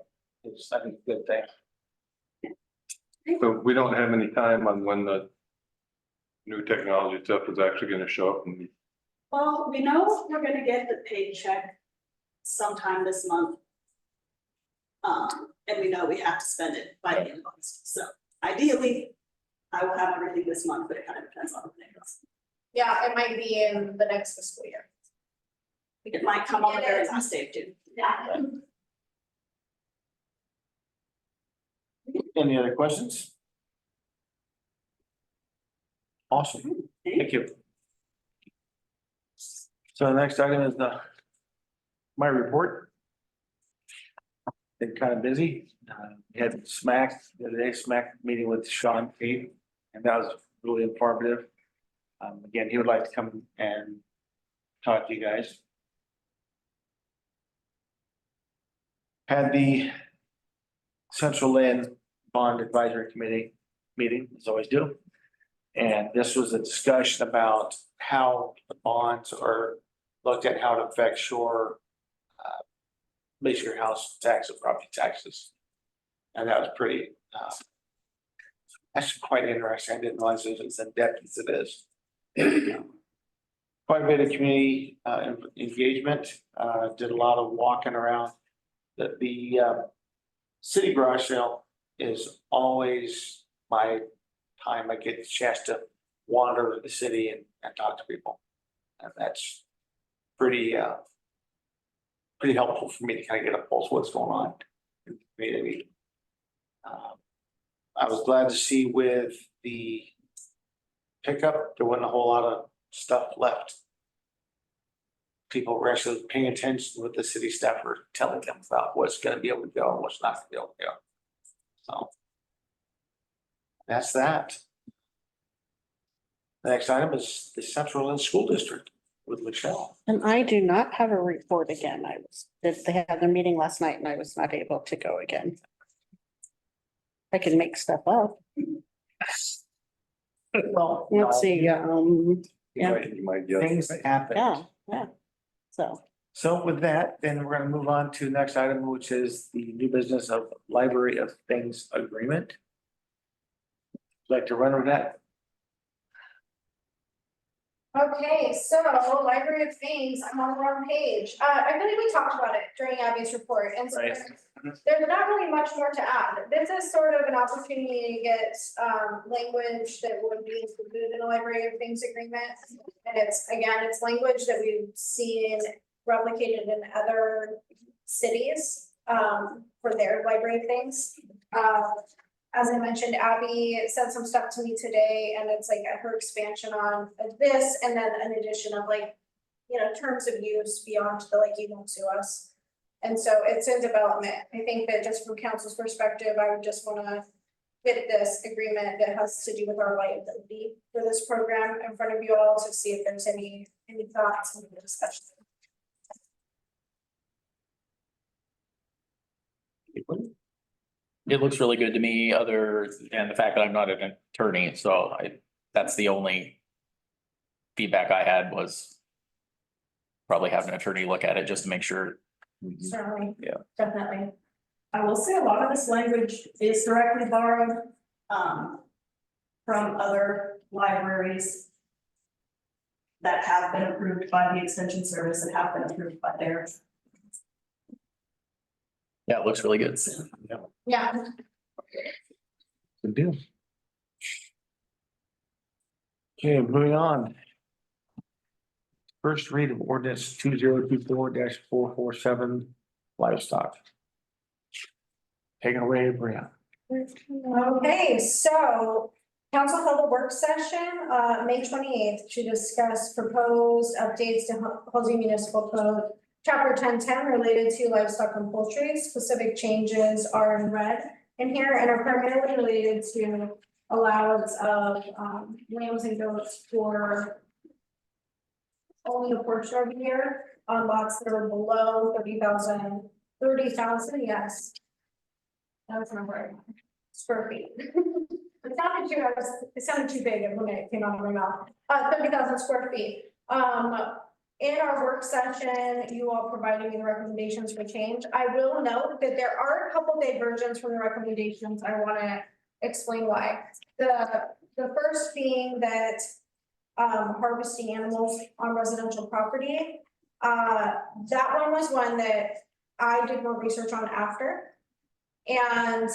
It's, I think, a good thing. So we don't have any time on when the new technology stuff is actually gonna show up and Well, we know we're gonna get the paycheck sometime this month. And we know we have to spend it by the end of August, so ideally, I will have everything this month, but it kind of depends on the things. Yeah, it might be in the next fiscal year. It might come on the very last day too. Yeah. Any other questions? Awesome, thank you. So the next item is my report. Been kind of busy. We had the other day, meeting with Sean Pate, and that was really informative. Again, he would like to come and talk to you guys. Had the Central Lynn Bond Advisory Committee meeting, as always do. And this was a discussion about how the bonds are looked at, how it affects your basically your house tax and property taxes. And that was pretty actually quite interesting. I didn't realize it was as in depth as it is. Quite a bit of community engagement, did a lot of walking around. The city garage sale is always my time I get the chance to wander the city and talk to people. And that's pretty helpful for me to kind of get a pulse of what's going on in the community. I was glad to see with the pickup, there wasn't a whole lot of stuff left. People were actually paying attention to what the city staff were telling them about what's gonna be able to go and what's not gonna be able to go. So that's that. The next item is the Central Lynn School District with Michelle. And I do not have a report again. They had their meeting last night and I was not able to go again. I can make stuff up. Well, Let's see, yeah. You might guess. Things happen. Yeah. So with that, then we're gonna move on to the next item, which is the new business of Library of Things Agreement. Like to run with that? Okay, so Library of Things, I'm on the wrong page. I believe we talked about it during Abby's report, and so Right. there's not really much more to add. This is sort of an opportunity to get language that would be included in a Library of Things agreement. And it's language that we've seen replicated in other cities for their Library of Things. As I mentioned, Abby sent some stuff to me today, and it's like her expansion on this, and then an addition of terms of use beyond the you won't sue us. And so it's in development. I think that just from council's perspective, I would just wanna get this agreement that has to do with our liability for this program in front of you all to see if there's any thoughts and discussion. It looks really good to me, other than the fact that I'm not an attorney, so that's the only feedback I had was probably have an attorney look at it just to make sure. Certainly. Yeah. Definitely. I will say a lot of this language is directly borrowed from other libraries that have been approved by the Extension Service and have been approved by theirs. Yeah, it looks really good. Yeah. Good deal. Okay, moving on. First read of ordinance 2024-447 livestock. Take it away, Brianna. Okay, so council held a work session, May 28th to discuss proposed updates to Halsey Municipal Code, Chapter 1010 related to livestock and poultry. Specific changes are in red in here and are primarily related to allowance of lambs and goats for only a portion of the year on lots that are below 30,000, yes. That's not right. Square feet. It sounded too big when it came out of my mouth. 30,000 square feet. In our work session, you all provided me the recommendations for change. I will note that there are a couple diversions from the recommendations. I want to explain why. The first being that harvesting animals on residential property. That one was one that I did more research on after. And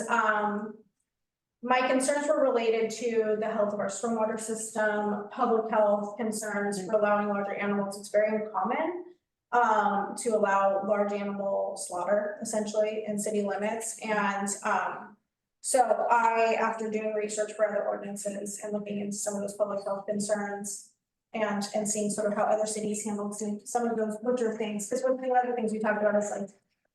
my concerns were related to the health of our stormwater system, public health concerns for allowing larger animals. It's very uncommon. to allow large animal slaughter essentially in city limits. And, so I, after doing research for other ordinances and looking into some of those public health concerns and seeing sort of how other cities handle some of those butcher things, because one of the other things we talked about is like,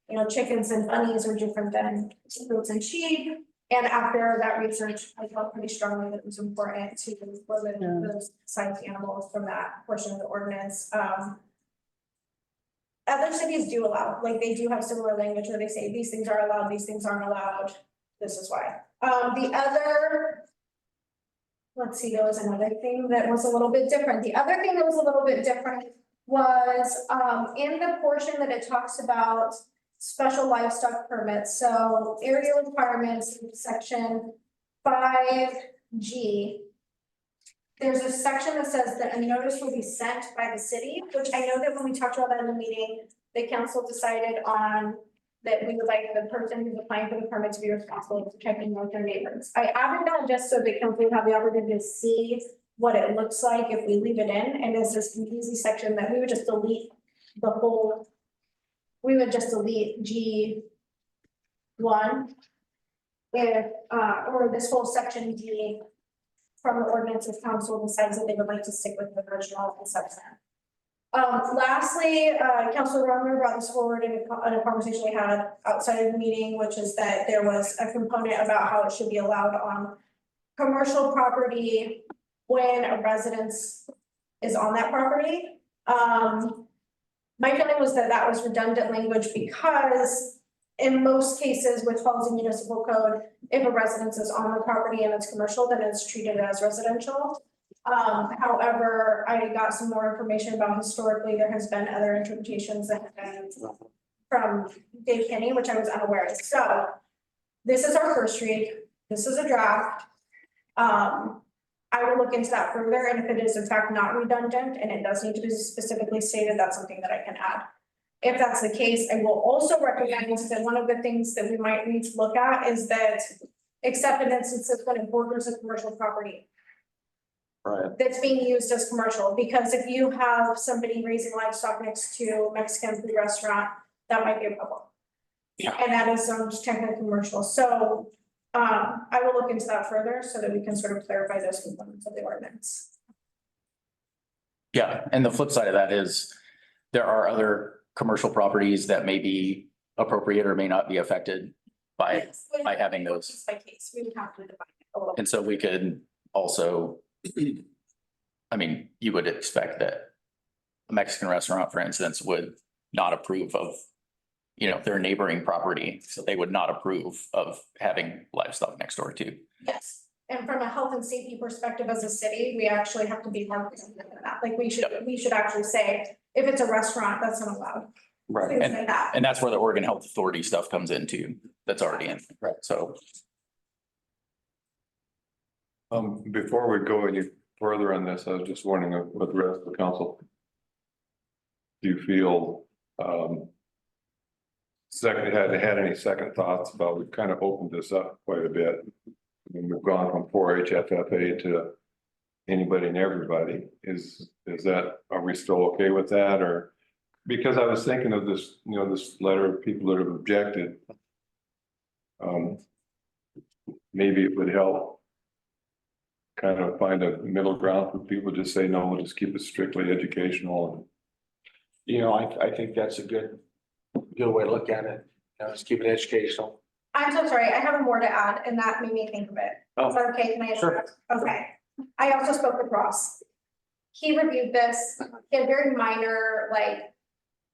you know, chickens and bunnies are different than goats and sheep. And after that research, I felt pretty strongly that it was important to limit those sized animals from that portion of the ordinance. Other cities do allow, like they do have similar language where they say these things are allowed, these things aren't allowed. This is why. The other, let's see, there was another thing that was a little bit different. The other thing that was a little bit different was in the portion that it talks about special livestock permits. So area requirements, section 5G. There's a section that says that a notice will be sent by the city, which I know that when we talked about that in the meeting, the council decided on that we would like the person who's applying for the permit to be responsible for checking with their neighbors. I added that just so the council would have the opportunity to see what it looks like if we leave it in, and it's just an easy section that we would just delete the whole, we would just delete G1 if, or this whole section D from the ordinance if council decides that they would like to stick with the original conception. Lastly, Councilor Romer brought this forward in a conversation we had outside of the meeting, which is that there was a component about how it should be allowed on commercial property when a residence is on that property. My feeling was that that was redundant language because in most cases with Halsey Municipal Code, if a residence is on the property and it's commercial, then it's treated as residential. However, I got some more information about historically, there has been other interpretations that have been from Dave Kinney, which I was unaware of. So this is our first read. This is a draft. I will look into that further, and if it is in fact not redundant and it does need to be specifically stated, that's something that I can add. If that's the case, I will also recommend that one of the things that we might need to look at is that except in instances when it borders a commercial property. Right. That's being used as commercial, because if you have somebody raising livestock next to a Mexican food restaurant, that might be a problem. Yeah. And that is just technically commercial, so I will look into that further so that we can sort of clarify those components of the ordinance. Yeah, and the flip side of that is there are other commercial properties that may be appropriate or may not be affected by having those. Case by case, we would have to define it a little. And so we could also, I mean, you would expect that a Mexican restaurant, for instance, would not approve of, you know, their neighboring property. So they would not approve of having livestock next door too. Yes, and from a health and safety perspective as a city, we actually have to be more present in that. Like we should actually say, if it's a restaurant, that's not allowed. Right. Things like that. And that's where the Oregon Health Authority stuff comes in too. That's already in, right? So. Before we go any further on this, I was just wondering what the rest of the council. Do you feel, had any second thoughts about, we've kind of opened this up quite a bit. I mean, we've gone from 4-H FFA to anybody and everybody. Is that, are we still okay with that? Or, because I was thinking of this, you know, this letter of people that have objected. Maybe it would help kind of find a middle ground for people to say, no, we'll just keep it strictly educational. You know, I think that's a good way to look at it. You know, just keep it educational. I'm so sorry, I have more to add, and that made me think of it. Oh, Is that okay? Can I sure. interrupt? Okay. I also spoke with Ross. He reviewed this, he had very minor, like,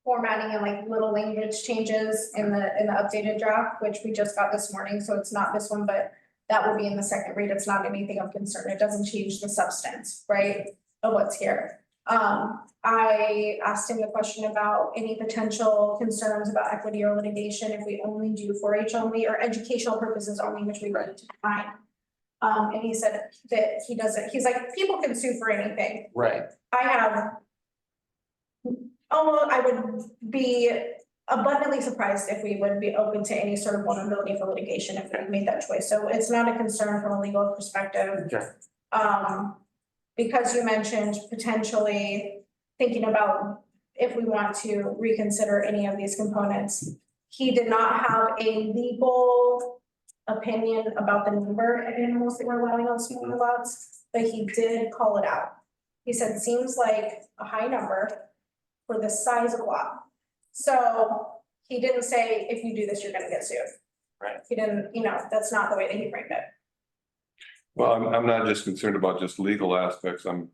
formatting and like little language changes in the updated draft, which we just got this morning, so it's not this one, but that will be in the second read. It's not anything of concern. It doesn't change the substance, right, of what's here. I asked him the question about any potential concerns about equity or litigation if we only do 4-H only or educational purposes only, which we ready to define. And he said that he doesn't, he's like, people can sue for anything. Right. I would be abundantly surprised if we would be open to any sort of vulnerability for litigation if we made that choice. So it's not a concern from a legal perspective. Okay. Because you mentioned potentially thinking about if we want to reconsider any of these components. He did not have a legal opinion about the number of animals that we're allowing on smaller lots, but he did call it out. He said, seems like a high number for the size of lot. So he didn't say, if you do this, you're gonna get sued. Right. He didn't, that's not the way that he framed it. Well, I'm not just concerned about just legal aspects. I'm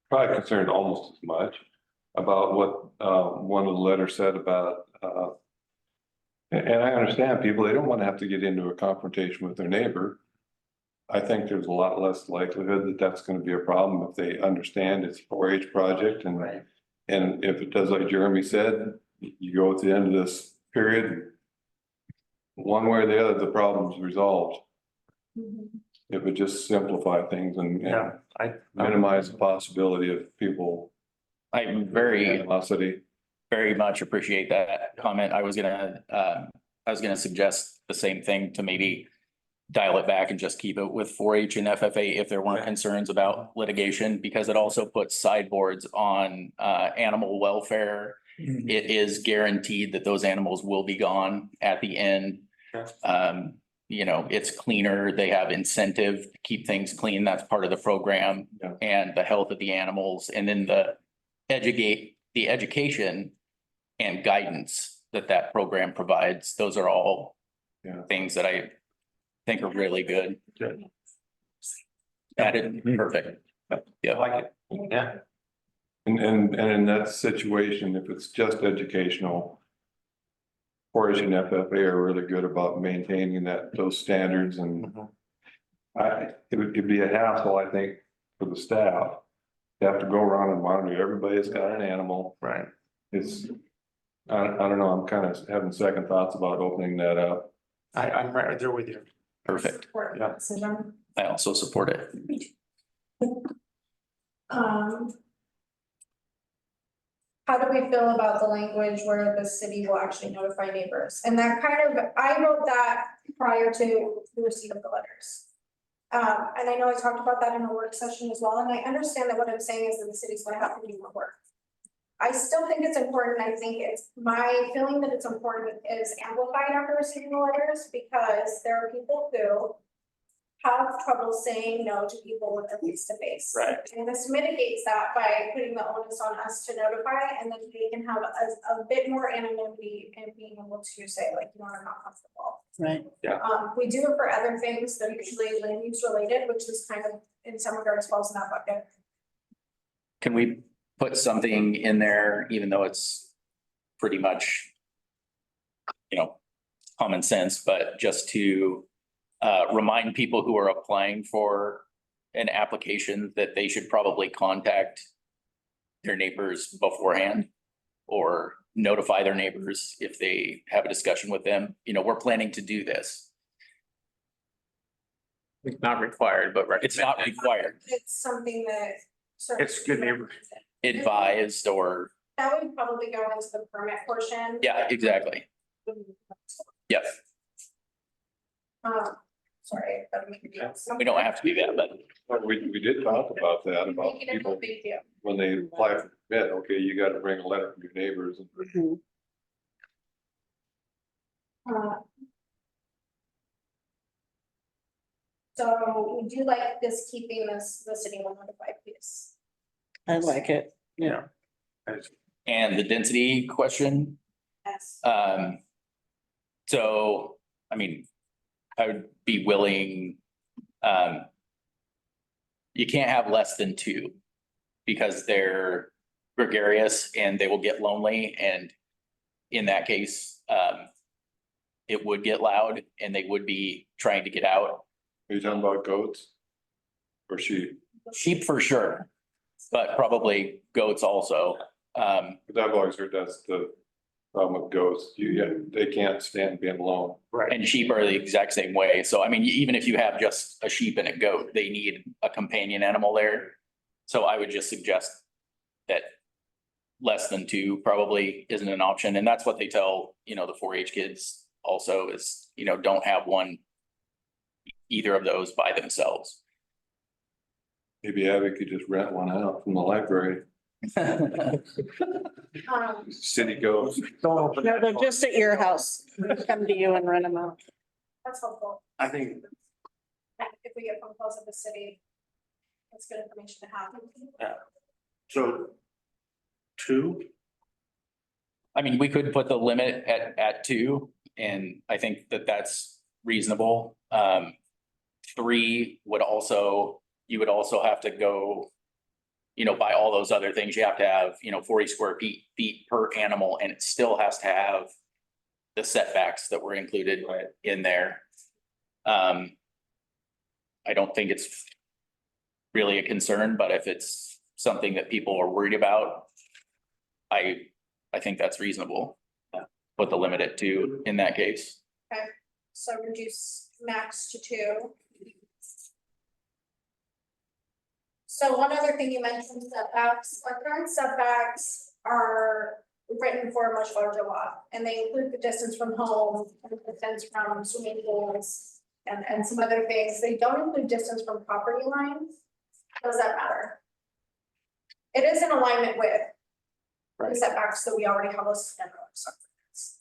probably concerned almost as much about what one of the letters said about and I understand people, they don't want to have to get into a confrontation with their neighbor. I think there's a lot less likelihood that that's going to be a problem if they understand it's a 4-H project and if it does like Jeremy said, you go at the end of this period, one way or the other, the problem's resolved. It would just simplify things and minimize the possibility of people. I'm very Animosity. very much appreciate that comment. I was gonna suggest the same thing to maybe dial it back and just keep it with 4-H and FFA if there weren't concerns about litigation, because it also puts sideboards on animal welfare. It is guaranteed that those animals will be gone at the end. It's cleaner. They have incentive to keep things clean. That's part of the program and the health of the animals. And then the education and guidance that program provides. Those are all things that I think are really good. Added, perfect. Yeah. I like it. Yeah. And in that situation, if it's just educational, 4-H and FFA are really good about maintaining those standards and it'd be a hassle, I think, for the staff. They have to go around and monitor everybody that's got an animal. Right. I don't know, I'm kind of having second thoughts about opening that up. I'm right there with you. Perfect. Support Yeah. the decision. I also support it. How do we feel about the language where the city will actually notify neighbors? And that I wrote that prior to the receipt of the letters. And I know I talked about that in a work session as well, and I understand that what I'm saying is that the city's gonna have to do more work. I still think it's important. I think it's my feeling that it's important is amplified after receiving the letters, because there are people who have trouble saying no to people with a face to face. Right. And this mitigates that by putting the onus on us to notify, and then they can have a bit more anonymity and being able to say like, I'm not comfortable. Right. We do it for other things that are usually land use related, which is kind of in some regards falls in that bucket. Can we put something in there, even though it's pretty much, common sense, but just to remind people who are applying for an application that they should probably contact their neighbors beforehand or notify their neighbors if they have a discussion with them. We're planning to do this. Not required, but It's not required, It's something that. It's good neighborhood. advised, or, That would probably go into the permit portion. yeah, exactly. Yep. Sorry. We don't have to do that, but We did talk about that, about Make it a people, big deal. when they apply for permit, okay, you gotta bring a letter from your neighbors. So would you like this, keeping this, the city will notify, please? I like it. Yeah. and the density question. Yes. So, I would be willing, you can't have less than 2 because they're gregarious and they will get lonely, and in that case, it would get loud and they would be trying to get out. Are you talking about goats? Or sheep? Sheep for sure, but probably goats also. But I've always heard that's the problem with goats, they can't stand being alone. Right. And sheep are the exact same way. So even if you have just a sheep and a goat, they need a companion animal there. So I would just suggest that less than 2 probably isn't an option. And that's what they tell, the 4-H kids also is, don't have either of those by themselves. Maybe Abby could just rent one out from the library. City goes. Don't open No, that they're door. just at your house. We come to you and rent them out. That's helpful. I think, If we get phone calls of the city, it's good information to have. so. Two, I mean, we could put the limit at 2, and I think that that's reasonable. 3 would also, you would also have to go, by all those other things. You have to have, 40 square feet per animal, and it still has to have the setbacks that were included in there. I don't think it's really a concern, but if it's something that people are worried about, I think that's reasonable. Put the limit at 2 in that case. Okay, so reduce max to 2. So one other thing you mentioned, setbacks. Our current setbacks are written for a much larger lot, and they include the distance from home, and the distance from swimming pools, and some other things. They don't include distance from property lines. Does that matter? It is in alignment with the setbacks that we already have listed in our subdivisions.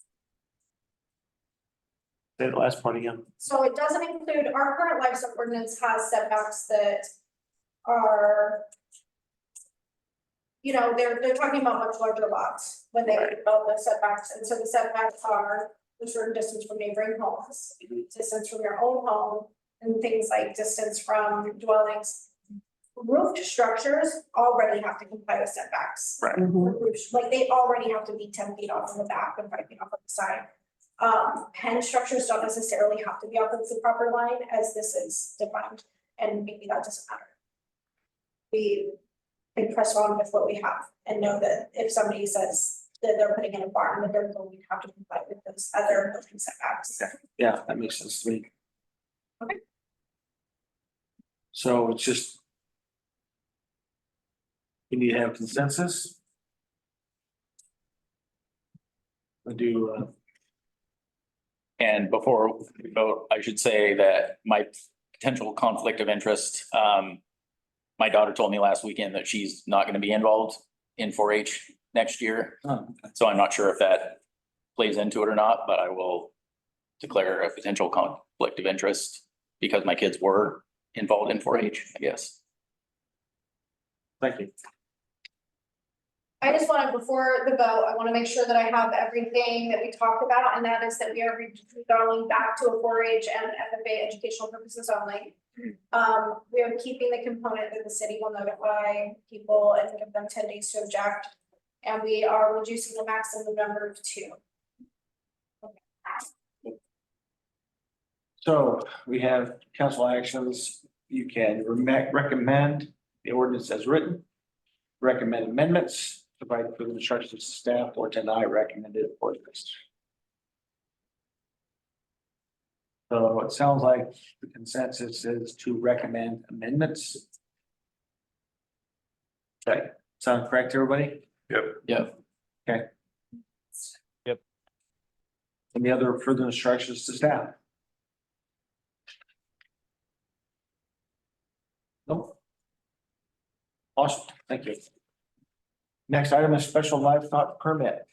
say the last part again. So it doesn't include, our current livestock ordinance has setbacks that are, they're talking about much larger lots when they develop those setbacks. And so the setbacks are a certain distance from neighboring homes, distance from your own home, and things like distance from dwellings. Roofed structures already have to comply with setbacks. Right. Like they already have to be 10 feet off of the back and 5 feet off of the side. Pen structures don't necessarily have to be off of the proper line as this is defined, and maybe that doesn't matter. We can press on with what we have and know that if somebody says that they're putting in a barn, that they're going to have to comply with those other building setbacks. Okay. Yeah, that makes sense to me. Okay. So it's just. We need to have consensus. We do, And before we vote, I should say that my potential conflict of interest, my daughter told me last weekend that she's not going to be involved in 4-H next year. So I'm not sure if that plays into it or not, but I will declare a potential conflict of interest because my kids were involved in 4-H, I guess. thank you. I just wanted, before the vote, I want to make sure that I have everything that we talked about, and that is that we are going back to a 4-H and FFA educational purposes only. We are keeping the component that the city will notify people and give them 10 days to object. And we are reducing the maximum number to 2. So we have council actions. You can recommend the ordinance as written, recommend amendments, provide further instructions to staff, or deny recommended ordinance. So it sounds like the consensus is to recommend amendments. Okay, sound correct, everybody? Yep. Okay. Yep. Any other further instructions to staff? Nope. Awesome, thank you. Next item is special livestock permit.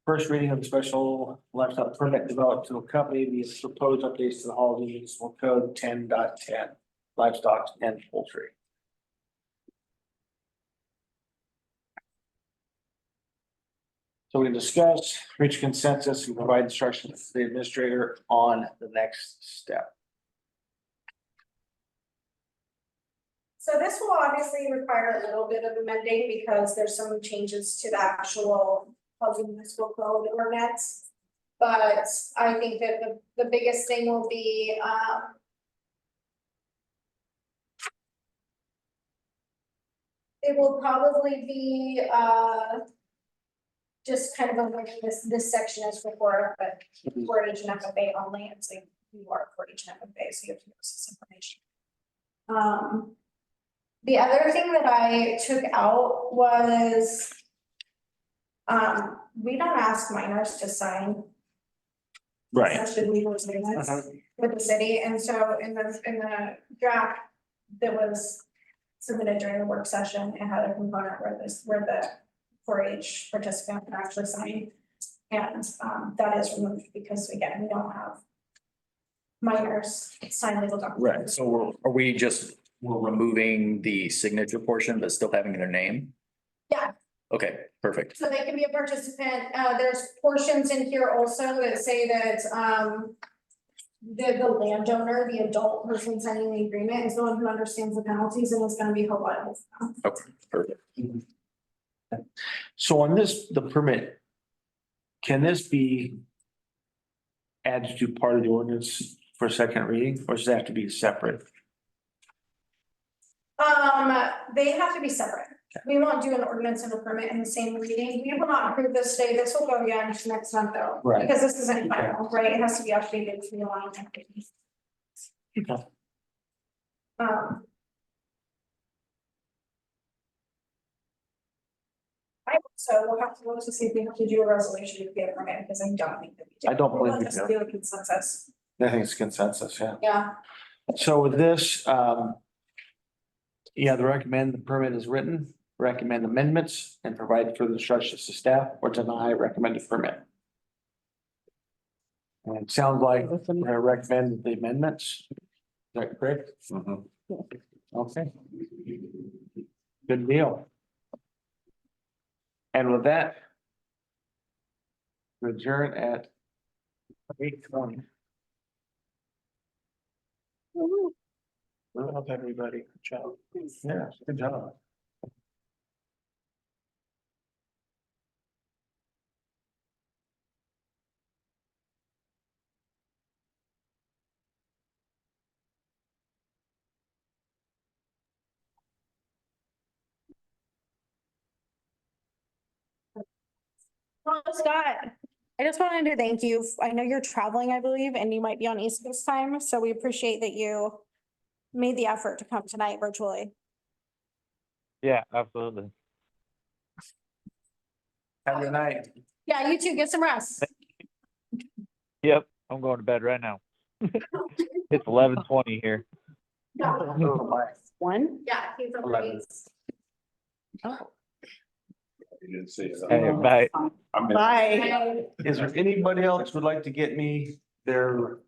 First reading of the special livestock permit developed to accompany these proposed updates to the Halsey Municipal Code 10.10 livestock and poultry. So we discuss, reach consensus, and provide instructions to the administrator on the next step. So this will obviously require a little bit of amending because there's some changes to the actual Halsey Municipal Code ordinance. But I think that the biggest thing will be, it will probably be, just kind of a like this section is for 4-H and FFA only. It's like you are 4-H and FFA, so you have to use this information. The other thing that I took out was, we don't ask minors to sign. Especially legal agreements with the city, and so in the draft, there was submitted during the work session. It had a component where the 4-H participant could actually sign. And that is removed because again, we don't have minors sign legal documents. Right, so we're removing the signature portion, but still having their name? Yeah. Okay, perfect. So they can be a participant. There's portions in here also that say that, the landowner, the adult person signing the agreement is the one who understands the penalties and is gonna be held liable for them. Okay, perfect. So on this, the permit, can this be added to part of the ordinance for second reading, or does it have to be separate? They have to be separate. We won't do an ordinance and a permit in the same reading. We will not approve this today. This will go next month though. Right. Because this isn't final, right? It has to be updated to the line. Okay. We'll have to look to see if we have to do a resolution to get a permit, because I don't think that we do. I don't believe We'll we just do. do a consensus. I think it's consensus, yeah. Yeah. So with this, yeah, the recommend the permit is written, recommend amendments and provide further instructions to staff or deny recommended permit. And it sounds like we're gonna recommend the amendments. Is that correct? Okay. Good deal. And with that, we adjourn at 8:20. Good job, everybody. Good job. Yeah, good job. Well, Scott, I just wanted to thank you. I know you're traveling, I believe, and you might be on East Coast time, so we appreciate that you made the effort to come tonight virtually. Yeah, absolutely. Have a good night. Yeah, you too. Get some rest. Yep, I'm going to bed right now. It's 11:20 here. One? Yeah, he's a 11. Oh. You didn't see it. Hey, bye. I'm in- Bye. Is there anybody else who would like to get me their